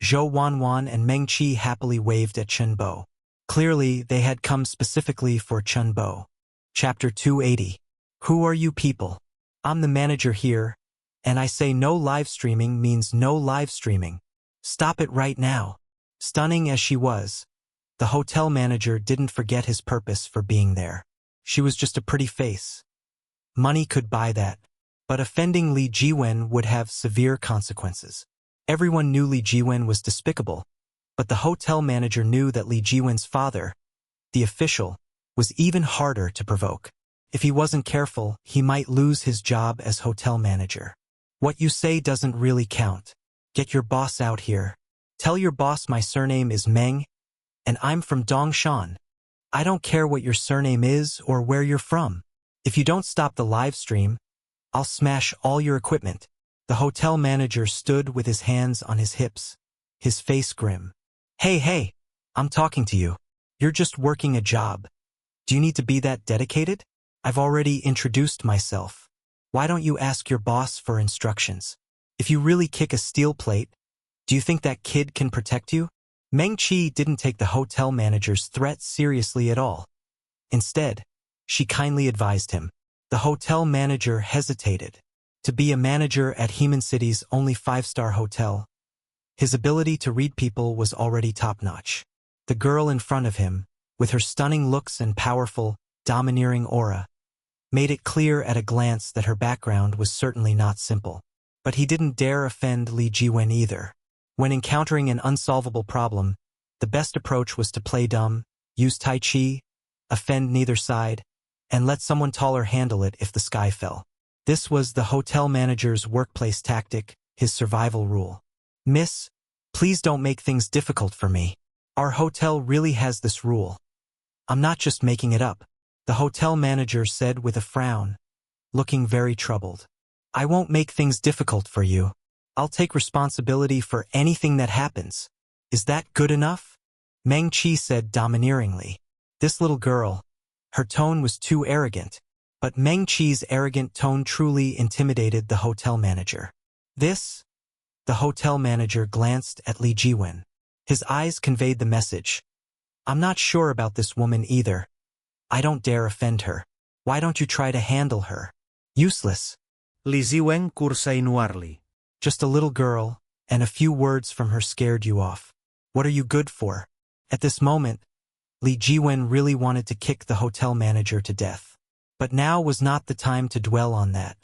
Zhou Wanwan and Meng Qi happily waved at Chun Bo. Clearly, they had come specifically for Chun Bo. Chapter 280. Who are you people? I'm the manager here, and I say no live streaming means no live streaming. Stop it right now. Stunning as she was, the hotel manager didn't forget his purpose for being there. She was just a pretty face. Money could buy that, but offending Lee Jiwon would have severe consequences. Everyone knew Lee Jiwon was despicable, but the hotel manager knew that Lee Jiwon's father, the official, was even harder to provoke. If he wasn't careful, he might lose his job as hotel manager. What you say doesn't really count. Get your boss out here. Tell your boss my surname is Meng, and I'm from Dongshan. I don't care what your surname is or where you're from. If you don't stop the live stream, I'll smash all your equipment. The hotel manager stood with his hands on his hips, his face grim. Hey, I'm talking to you. You're just working a job. Do you need to be that dedicated? I've already introduced myself. Why don't you ask your boss for instructions? If you really kick a steel plate, do you think that kid can protect you? Meng Qi didn't take the hotel manager's threat seriously at all. Instead, she kindly advised him. The hotel manager hesitated. To be a manager at Heman City's only 5-star hotel, his ability to read people was already top-notch. The girl in front of him, with her stunning looks and powerful, domineering aura, made it clear at a glance that her background was certainly not simple. But he didn't dare offend Li Jiwen either. When encountering an unsolvable problem, the best approach was to play dumb, use Tai Chi, offend neither side, and let someone taller handle it if the sky fell. This was the hotel manager's workplace tactic, his survival rule. Miss, please don't make things difficult for me. Our hotel really has this rule. I'm not just making it up, the hotel manager said with a frown, looking very troubled. I won't make things difficult for you. I'll take responsibility for anything that happens. Is that good enough? Meng Qi said domineeringly. This little girl, her tone was too arrogant, but Meng Qi's arrogant tone truly intimidated the hotel manager. This? The hotel manager glanced at Li Jiwen. His eyes conveyed the message. I'm not sure about this woman either. I don't dare offend her. Why don't you try to handle her? Useless. Li Jiwen kursa inuarli. Just a little girl, and a few words from her scared you off. What are you good for? At this moment, Li Jiwen really wanted to kick the hotel manager to death. But now was not the time to dwell on that.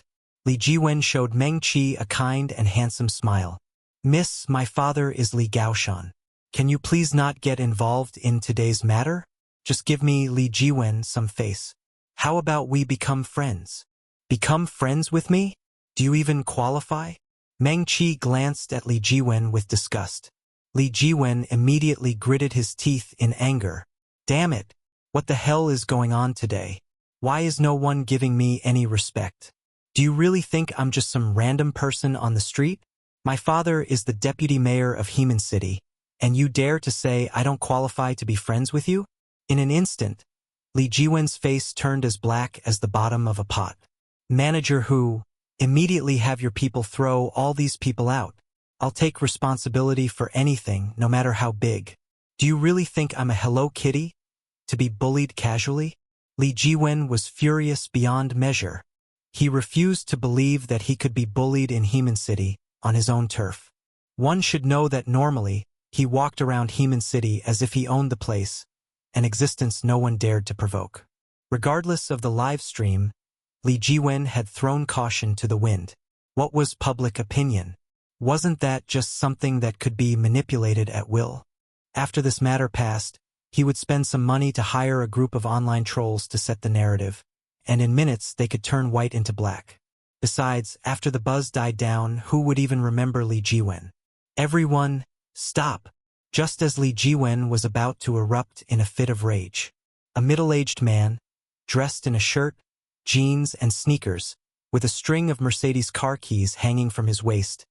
Li Jiwen showed Meng Qi a kind and handsome smile. Miss, my father is Li Gaoshan. Can you please not get involved in today's matter? Just give me, Li Jiwen, some face. How about we become friends? Become friends with me? Do you even qualify? Meng Qi glanced at Li Jiwen with disgust. Li Jiwen immediately gritted his teeth in anger. Damn it! What the hell is going on today? Why is no one giving me any respect? Do you really think I'm just some random person on the street? My father is the deputy mayor of Heman City, and you dare to say I don't qualify to be friends with you? In an instant, Li Jiwen's face turned as black as the bottom of a pot. Manager who? Immediately have your people throw all these people out. I'll take responsibility for anything, no matter how big. Do you really think I'm a Hello Kitty? To be bullied casually? Li Jiwen was furious beyond measure. He refused to believe that he could be bullied in Heman City, on his own turf. One should know that normally, he walked around Heman City as if he owned the place, an existence no one dared to provoke. Regardless of the live stream, Li Jiwen had thrown caution to the wind. What was public opinion? Wasn't that just something that could be manipulated at will? After this matter passed, he would spend some money to hire a group of online trolls to set the narrative, and in minutes they could turn white into black. Besides, after the buzz died down, who would even remember Li Jiwen? Everyone, stop! Just as Li Jiwen was about to erupt in a fit of rage, a middle-aged man, dressed in a shirt, jeans, and sneakers, with a string of Mercedes car keys hanging from his waist,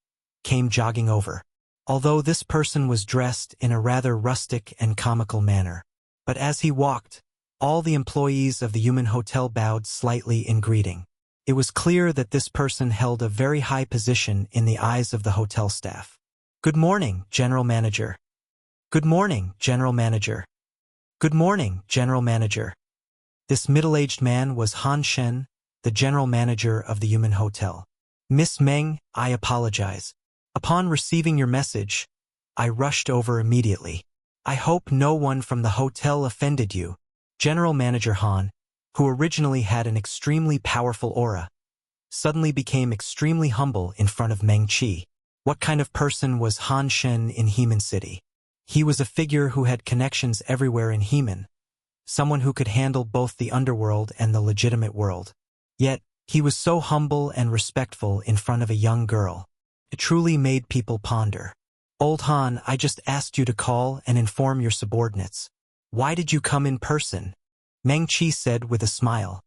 came jogging over. Although this person was dressed in a rather rustic and comical manner. But as he walked, all the employees of the Human Hotel bowed slightly in greeting. It was clear that this person held a very high position in the eyes of the hotel staff. Good morning, General Manager. Good morning, General Manager. Good morning, General Manager. This middle-aged man was Han Shen, the General Manager of the Human Hotel. Miss Meng, I apologize. Upon receiving your message, I rushed over immediately. I hope no one from the hotel offended you. General Manager Han, who originally had an extremely powerful aura, suddenly became extremely humble in front of Meng Qi. What kind of person was Han Shen in Heman City? He was a figure who had connections everywhere in Heman, someone who could handle both the underworld and the legitimate world. Yet, he was so humble and respectful in front of a young girl. It truly made people ponder. Old Han, I just asked you to call and inform your subordinates. Why did you come in person? Meng Qi said with a smile.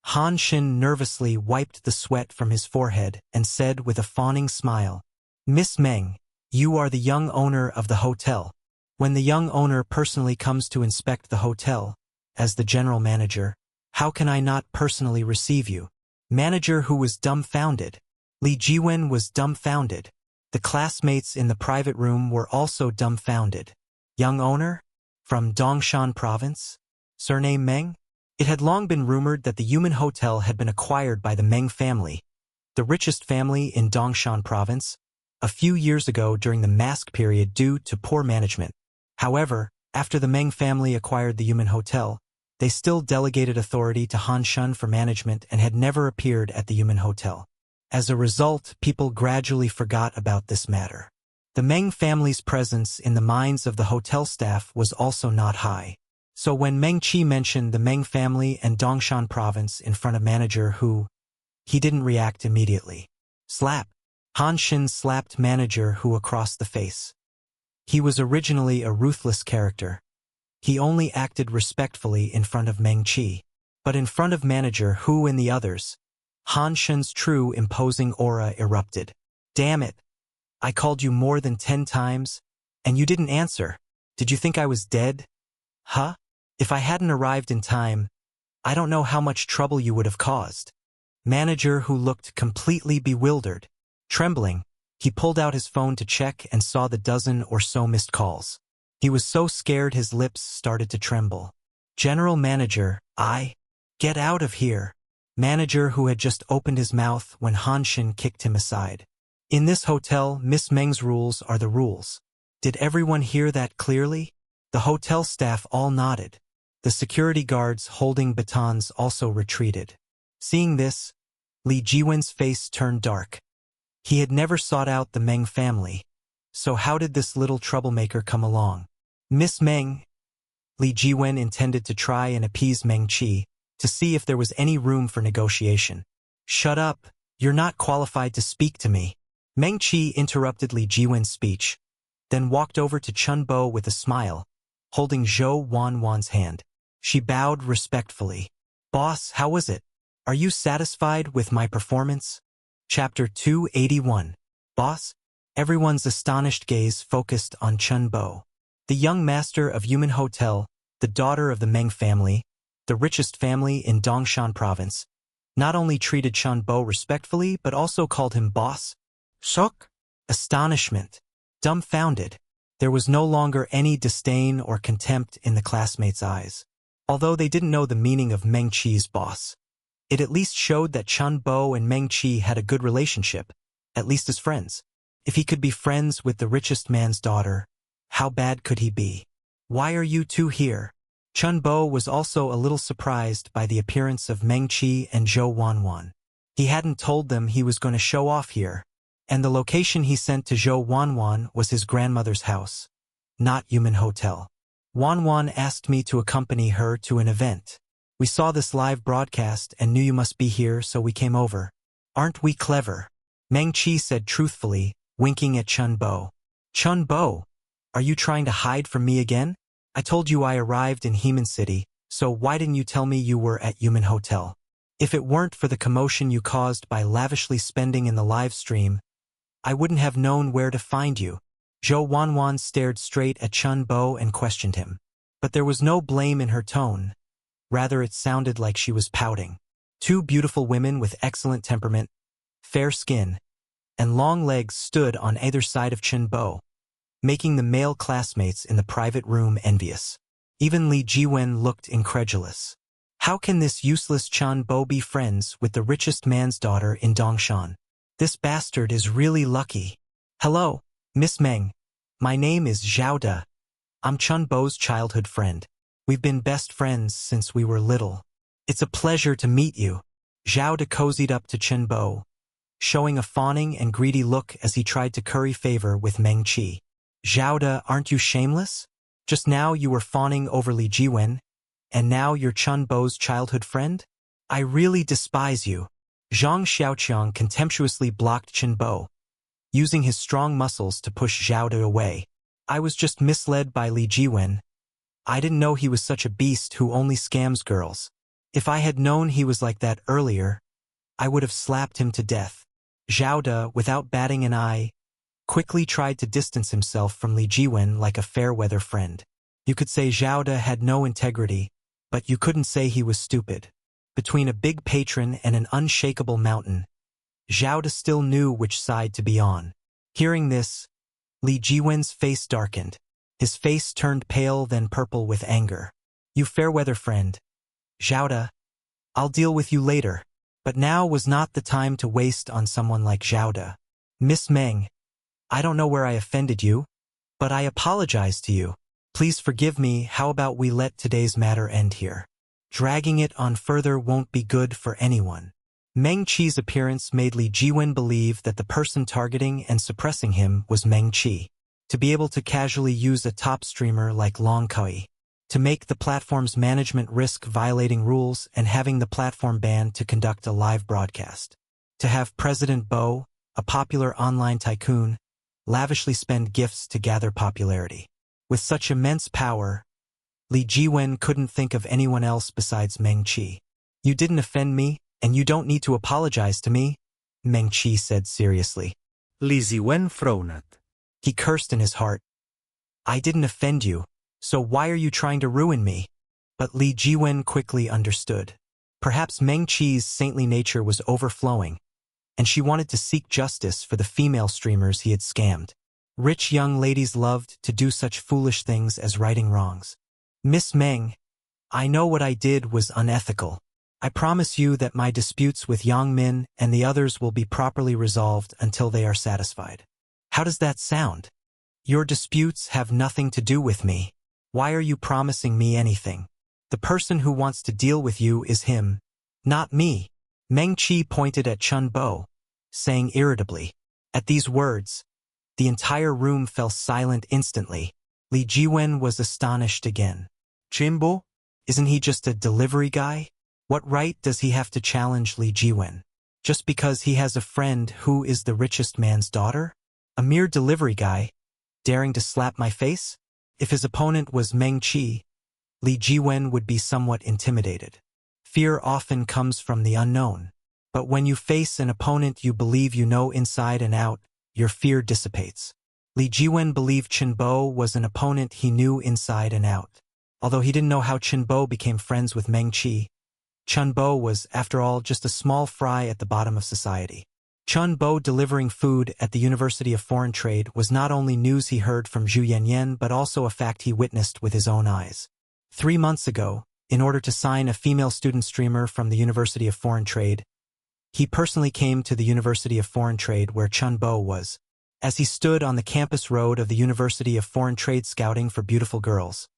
Han Shin nervously wiped the sweat from his forehead and said with a fawning smile, Miss Meng, you are the young owner of the hotel. When the young owner personally comes to inspect the hotel, as the general manager, how can I not personally receive you? Manager who was dumbfounded. Li Jiwen was dumbfounded. The classmates in the private room were also dumbfounded. Young owner? From Dongshan province? Surname Meng? It had long been rumored that the Yumen Hotel had been acquired by the Meng family, the richest family in Dongshan province, a few years ago during the mask period due to poor management. However, after the Meng family acquired the Yumen Hotel, they still delegated authority to Han Shun for management and had never appeared at the Yumen Hotel. As a result, people gradually forgot about this matter. The Meng family's presence in the minds of the hotel staff was also not high. So when Meng Qi mentioned the Meng family and Dongshan province in front of manager Hu, he didn't react immediately. Slap. Han Shin slapped manager Hu across the face. He was originally a ruthless character. He only acted respectfully in front of Meng Qi. But in front of manager Hu and the others, Han Shin's true imposing aura erupted. Damn it. I called you more than 10 times, and you didn't answer. Did you think I was dead? Huh? If I hadn't arrived in time, I don't know how much trouble you would have caused. Manager Hu looked completely bewildered. Trembling, he pulled out his phone to check and saw the dozen or so missed calls. He was so scared his lips started to tremble. General Manager, get out of here. Manager Hu had just opened his mouth when Han Shin kicked him aside. In this hotel, Miss Meng's rules are the rules. Did everyone hear that clearly? The hotel staff all nodded. The security guards holding batons also retreated. Seeing this, Li Jiwen's face turned dark. He had never sought out the Meng family. So how did this little troublemaker come along? Miss Meng? Li Jiwen intended to try and appease Meng Qi, to see if there was any room for negotiation. Shut up, you're not qualified to speak to me. Meng Qi interrupted Li Jiwen's speech, then walked over to Chun Bo with a smile, holding Zhou Wanwan's hand. She bowed respectfully. Boss, how was it? Are you satisfied with my performance? Chapter 281. Boss? Everyone's astonished gaze focused on Chun Bo. The young master of Yumen Hotel, the daughter of the Meng family, the richest family in Dongshan province, not only treated Chun Bo respectfully but also called him boss. Shock? Astonishment. Dumbfounded. There was no longer any disdain or contempt in the classmates' eyes. Although they didn't know the meaning of Meng Qi's boss, it at least showed that Chun Bo and Meng Qi had a good relationship, at least as friends. If he could be friends with the richest man's daughter, how bad could he be? Why are you two here? Chun Bo was also a little surprised by the appearance of Meng Qi and Zhou Wanwan. He hadn't told them he was going to show off here, and the location he sent to Zhou Wanwan was his grandmother's house, not Yumen Hotel. Wanwan asked me to accompany her to an event. We saw this live broadcast and knew you must be here, so we came over. Aren't we clever? Meng Qi said truthfully, winking at Chun Bo. Chun Bo, are you trying to hide from me again? I told you I arrived in Heman City, so why didn't you tell me you were at Yumen Hotel? If it weren't for the commotion you caused by lavishly spending in the live stream, I wouldn't have known where to find you. Zhou Wanwan stared straight at Chun Bo and questioned him. But there was no blame in her tone. Rather, it sounded like she was pouting. Two beautiful women with excellent temperament, fair skin, and long legs stood on either side of Chun Bo, making the male classmates in the private room envious. Even Li Jiwen looked incredulous. How can this useless Chun Bo be friends with the richest man's daughter in Dongshan? This bastard is really lucky. Hello, Miss Meng. My name is Zhao De. I'm Chun Bo's childhood friend. We've been best friends since we were little. It's a pleasure to meet you. Zhao De cozied up to Chun Bo, showing a fawning and greedy look as he tried to curry favor with Meng Qi. Zhao De, aren't you shameless? Just now you were fawning over Li Jiwen, and now you're Chun Bo's childhood friend? I really despise you. Zhang Xiaoqiang contemptuously blocked Chun Bo, using his strong muscles to push Zhao De away. I was just misled by Li Jiwen. I didn't know he was such a beast who only scams girls. If I had known he was like that earlier, I would have slapped him to death. Zhao De, without batting an eye, quickly tried to distance himself from Li Jiwen like a fair-weather friend. You could say Zhao De had no integrity, but you couldn't say he was stupid. Between a big patron and an unshakable mountain, Zhao De still knew which side to be on. Hearing this, Li Jiwen's face darkened. His face turned pale then purple with anger. You fair-weather friend, Zhao De, I'll deal with you later. But now was not the time to waste on someone like Zhao De. Miss Meng, I don't know where I offended you, but I apologize to you. Please forgive me. How about we let today's matter end here? Dragging it on further won't be good for anyone. Meng Qi's appearance made Li Jiwen believe that the person targeting and suppressing him was Meng Qi. To be able to casually use a top streamer like Long Kui, to make the platform's management risk violating rules and having the platform banned to conduct a live broadcast. To have President Bo, a popular online tycoon, lavishly spend gifts to gather popularity. With such immense power, Li Jiwen couldn't think of anyone else besides Meng Qi. You didn't offend me, and you don't need to apologize to me, Meng Qi said seriously. Li Jiwen frowned. He cursed in his heart. I didn't offend you. So why are you trying to ruin me? But Li Jiwen quickly understood. Perhaps Meng Qi's saintly nature was overflowing, and she wanted to seek justice for the female streamers he had scammed. Rich young ladies loved to do such foolish things as righting wrongs. Miss Meng, I know what I did was unethical. I promise you that my disputes with Yang Min and the others will be properly resolved until they are satisfied. How does that sound? Your disputes have nothing to do with me. Why are you promising me anything? The person who wants to deal with you is him, not me. Meng Qi pointed at Chun Bo, saying irritably. At these words, the entire room fell silent instantly. Li Jiwen was astonished again. Chen Bo? Isn't he just a delivery guy? What right does he have to challenge Li Jiwen? Just because he has a friend who is the richest man's daughter? A mere delivery guy, daring to slap my face? If his opponent was Meng Qi, Li Jiwen would be somewhat intimidated. Fear often comes from the unknown. But when you face an opponent you believe you know inside and out, your fear dissipates. Li Jiwen believed Chen Bo was an opponent he knew inside and out. Although he didn't know how Chen Bo became friends with Meng Qi, Chen Bo was, after all, just a small fry at the bottom of society. Chen Bo delivering food at the University of Foreign Trade was not only news he heard from Zhu Yanyan but also a fact he witnessed with his own eyes. 3 months ago, in order to sign a female student streamer from the University of Foreign Trade, he personally came to the University of Foreign Trade where Chen Bo was. As he stood on the campus road of the University of Foreign Trade scouting for beautiful girls,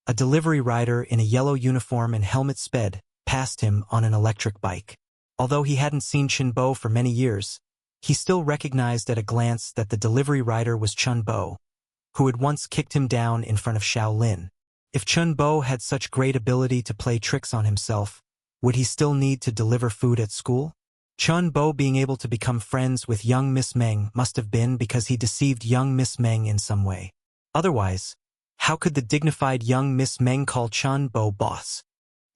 a delivery rider in a yellow uniform and helmet sped past him on an electric bike. Although he hadn't seen Chen Bo for many years, he still recognized at a glance that the delivery rider was Chen Bo, who had once kicked him down in front of Xiao Lin. If Chen Bo had such great ability to play tricks on himself, would he still need to deliver food at school? Chen Bo being able to become friends with young Miss Meng must have been because he deceived young Miss Meng in some way. Otherwise, how could the dignified young Miss Meng call Chen Bo boss?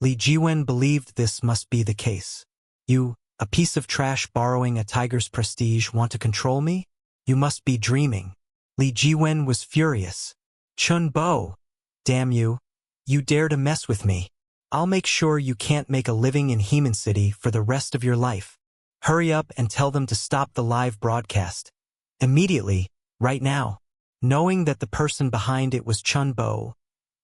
Li Jiwen believed this must be the case. You, a piece of trash borrowing a tiger's prestige, want to control me? You must be dreaming. Li Jiwen was furious. Chen Bo, damn you. You dare to mess with me. I'll make sure you can't make a living in Heman City for the rest of your life. Hurry up and tell them to stop the live broadcast. Immediately, right now. Knowing that the person behind it was Chen Bo,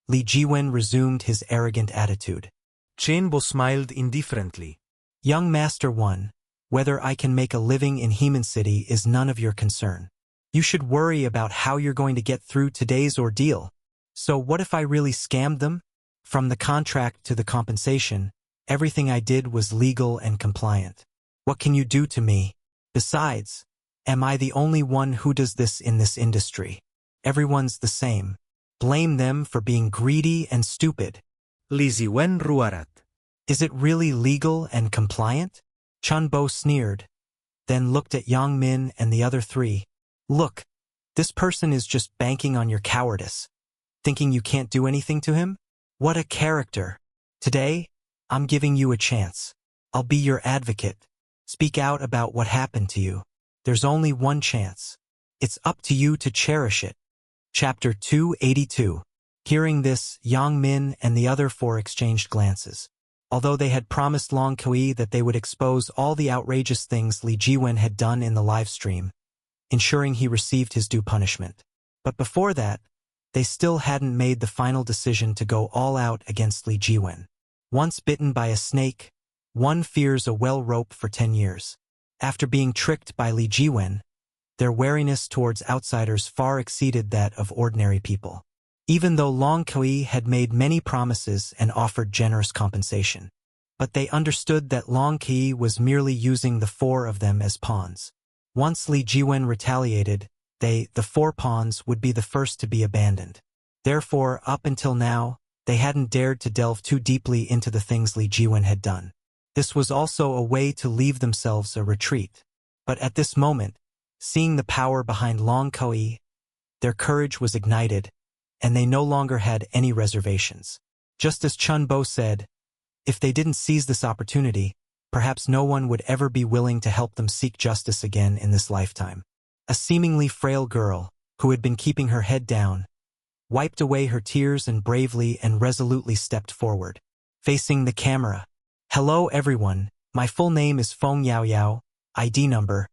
Li Jiwen resumed his arrogant attitude. Chen Bo smiled indifferently. Young Master 1, whether I can make a living in Heman City is none of your concern. You should worry about how you're going to get through today's ordeal. So what if I really scammed them? From the contract to the compensation, everything I did was legal and compliant. What can you do to me? Besides, am I the only one who does this in this industry? Everyone's the same. Blame them for being greedy and stupid. Li Jiwen roared. Is it really legal and compliant? Chen Bo sneered, then looked at Yang Min and the other 3. Look, this person is just banking on your cowardice. Thinking you can't do anything to him? What a character. Today, I'm giving you a chance. I'll be your advocate. Speak out about what happened to you. There's only one chance. It's up to you to cherish it. Chapter 282. Hearing this, Yang Min and the other four exchanged glances. Although they had promised Long Kui that they would expose all the outrageous things Li Jiwen had done in the live stream, ensuring he received his due punishment. But before that, they still hadn't made the final decision to go all out against Li Jiwen. Once bitten by a snake, one fears a well rope for 10 years. After being tricked by Li Jiwen, their wariness towards outsiders far exceeded that of ordinary people. Even though Long Kui had made many promises and offered generous compensation. But they understood that Long Kui was merely using the four of them as pawns. Once Li Jiwen retaliated, the four pawns would be the first to be abandoned. Therefore, up until now, they hadn't dared to delve too deeply into the things Li Jiwen had done. This was also a way to leave themselves a retreat. But at this moment, seeing the power behind Long Kui, their courage was ignited, and they no longer had any reservations. Just as Chun Bo said, if they didn't seize this opportunity, perhaps no one would ever be willing to help them seek justice again in this lifetime. A seemingly frail girl, who had been keeping her head down, wiped away her tears and bravely and resolutely stepped forward, facing the camera. Hello everyone, my full name is Feng Yao Yao, ID number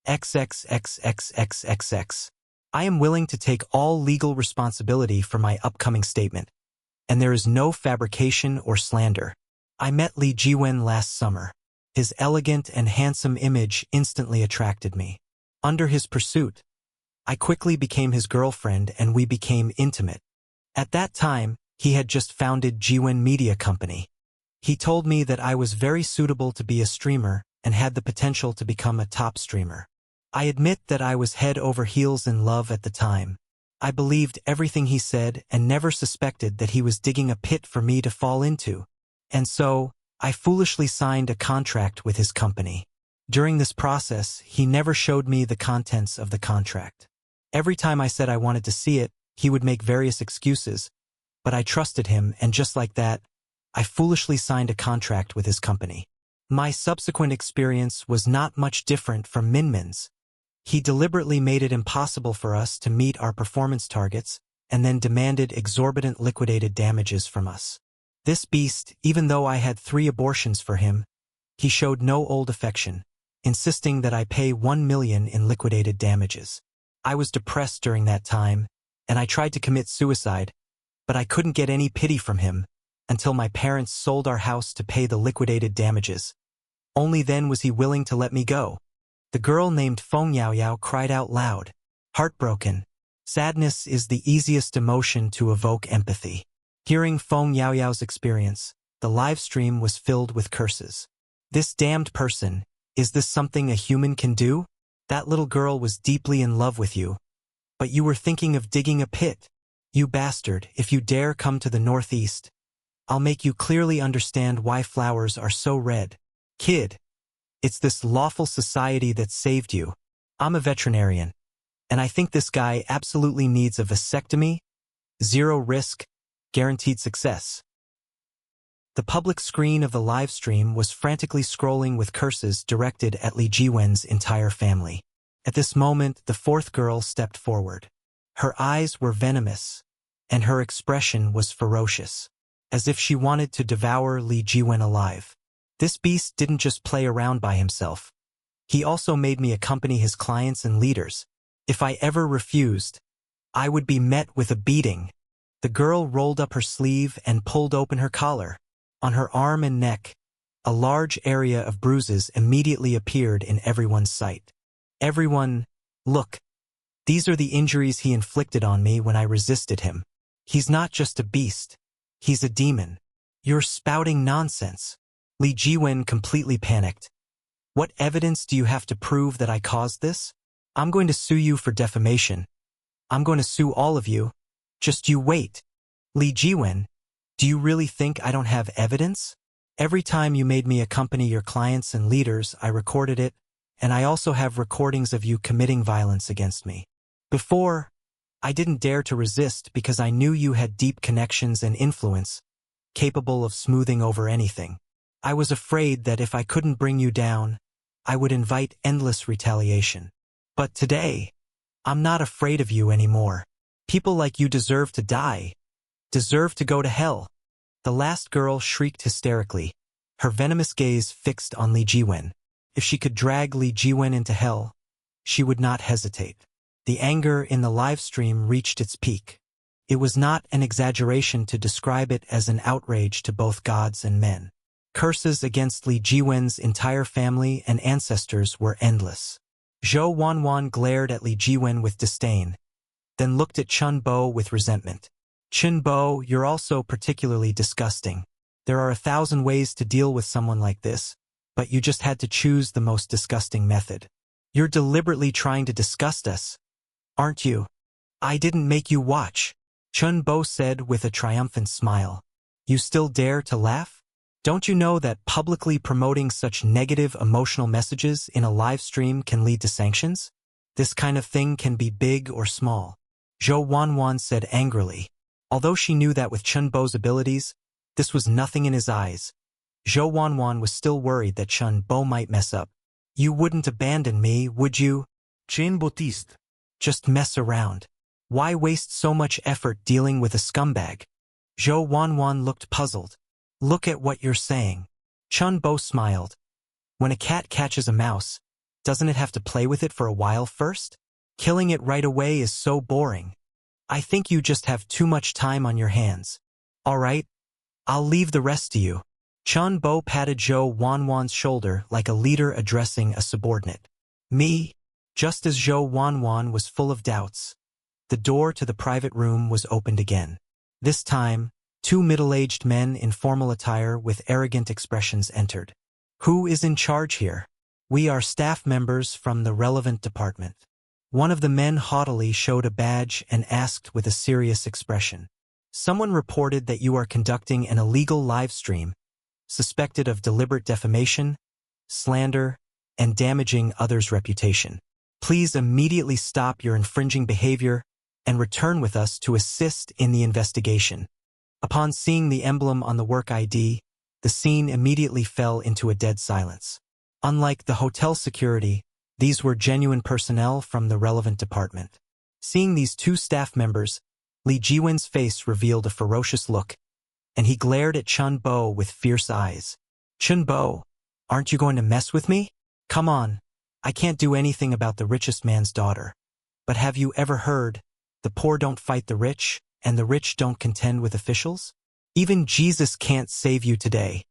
XXXXXXX. I am willing to take all legal responsibility for my upcoming statement, and there is no fabrication or slander. I met Li Jiwen last summer. His elegant and handsome image instantly attracted me. Under his pursuit, I quickly became his girlfriend and we became intimate. At that time, he had just founded Jiwen Media Company. He told me that I was very suitable to be a streamer and had the potential to become a top streamer. I admit that I was head over heels in love at the time. I believed everything he said and never suspected that he was digging a pit for me to fall into. And so, I foolishly signed a contract with his company. During this process, he never showed me the contents of the contract. Every time I said I wanted to see it, he would make various excuses, but I trusted him, and just like that, I foolishly signed a contract with his company. My subsequent experience was not much different from Minmin's. He deliberately made it impossible for us to meet our performance targets and then demanded exorbitant liquidated damages from us. This beast, even though I had 3 abortions for him, he showed no old affection, insisting that I pay 1 million in liquidated damages. I was depressed during that time, and I tried to commit suicide, but I couldn't get any pity from him until my parents sold our house to pay the liquidated damages. Only then was he willing to let me go. The girl named Feng Yao Yao cried out loud. Heartbroken. Sadness is the easiest emotion to evoke empathy. Hearing Feng Yao Yao's experience, the live stream was filled with curses. This damned person, is this something a human can do? That little girl was deeply in love with you. But you were thinking of digging a pit. You bastard, if you dare come to the northeast, I'll make you clearly understand why flowers are so red. Kid, it's this lawful society that saved you. I'm a veterinarian, and I think this guy absolutely needs a vasectomy. 0 risk, guaranteed success. The public screen of the live stream was frantically scrolling with curses directed at Li Jiwen's entire family. At this moment, the 4th girl stepped forward. Her eyes were venomous, and her expression was ferocious, as if she wanted to devour Li Jiwen alive. This beast didn't just play around by himself. He also made me accompany his clients and leaders. If I ever refused, I would be met with a beating. The girl rolled up her sleeve and pulled open her collar. On her arm and neck, a large area of bruises immediately appeared in everyone's sight. Everyone, look, these are the injuries he inflicted on me when I resisted him. He's not just a beast. He's a demon. You're spouting nonsense. Li Jiwen completely panicked. What evidence do you have to prove that I caused this? I'm going to sue you for defamation. I'm going to sue all of you. Just you wait. Li Jiwen, do you really think I don't have evidence? Every time you made me accompany your clients and leaders, I recorded it, and I also have recordings of you committing violence against me. Before, I didn't dare to resist because I knew you had deep connections and influence, capable of smoothing over anything. I was afraid that if I couldn't bring you down, I would invite endless retaliation. But today, I'm not afraid of you anymore. People like you deserve to die, deserve to go to hell. The last girl shrieked hysterically, her venomous gaze fixed on Li Jiwen. If she could drag Li Jiwen into hell, she would not hesitate. The anger in the live stream reached its peak. It was not an exaggeration to describe it as an outrage to both gods and men. Curses against Li Jiwen's entire family and ancestors were endless. Zhou Wanwan glared at Li Jiwen with disdain, then looked at Chun Bo with resentment. Chun Bo, you're also particularly disgusting. There are 1,000 ways to deal with someone like this, but you just had to choose the most disgusting method. You're deliberately trying to disgust us, aren't you? I didn't make you watch, Chun Bo said with a triumphant smile. You still dare to laugh? Don't you know that publicly promoting such negative emotional messages in a live stream can lead to sanctions? This kind of thing can be big or small, Zhou Wanwan said angrily. Although she knew that with Chun Bo's abilities, this was nothing in his eyes, Zhou Wanwan was still worried that Chun Bo might mess up. You wouldn't abandon me, would you? Jean Baptiste. Just mess around. Why waste so much effort dealing with a scumbag? Zhou Wanwan looked puzzled. Look at what you're saying. Chun Bo smiled. When a cat catches a mouse, doesn't it have to play with it for a while first? Killing it right away is so boring. I think you just have too much time on your hands. All right, I'll leave the rest to you. Chun Bo patted Zhou Wanwan's shoulder like a leader addressing a subordinate. Me? Just as Zhou Wanwan was full of doubts, the door to the private room was opened again. This time, 2 middle-aged men in formal attire with arrogant expressions entered. Who is in charge here? We are staff members from the relevant department. One of the men haughtily showed a badge and asked with a serious expression. Someone reported that you are conducting an illegal live stream, suspected of deliberate defamation, slander, and damaging others' reputation. Please immediately stop your infringing behavior and return with us to assist in the investigation. Upon seeing the emblem on the work ID, the scene immediately fell into a dead silence. Unlike the hotel security, these were genuine personnel from the relevant department. Seeing these 2 staff members, Li Jiwen's face revealed a ferocious look, and he glared at Chun Bo with fierce eyes. Chun Bo, aren't you going to mess with me? Come on, I can't do anything about the richest man's daughter. But have you ever heard, the poor don't fight the rich, and the rich don't contend with officials? Even Jesus can't save you today.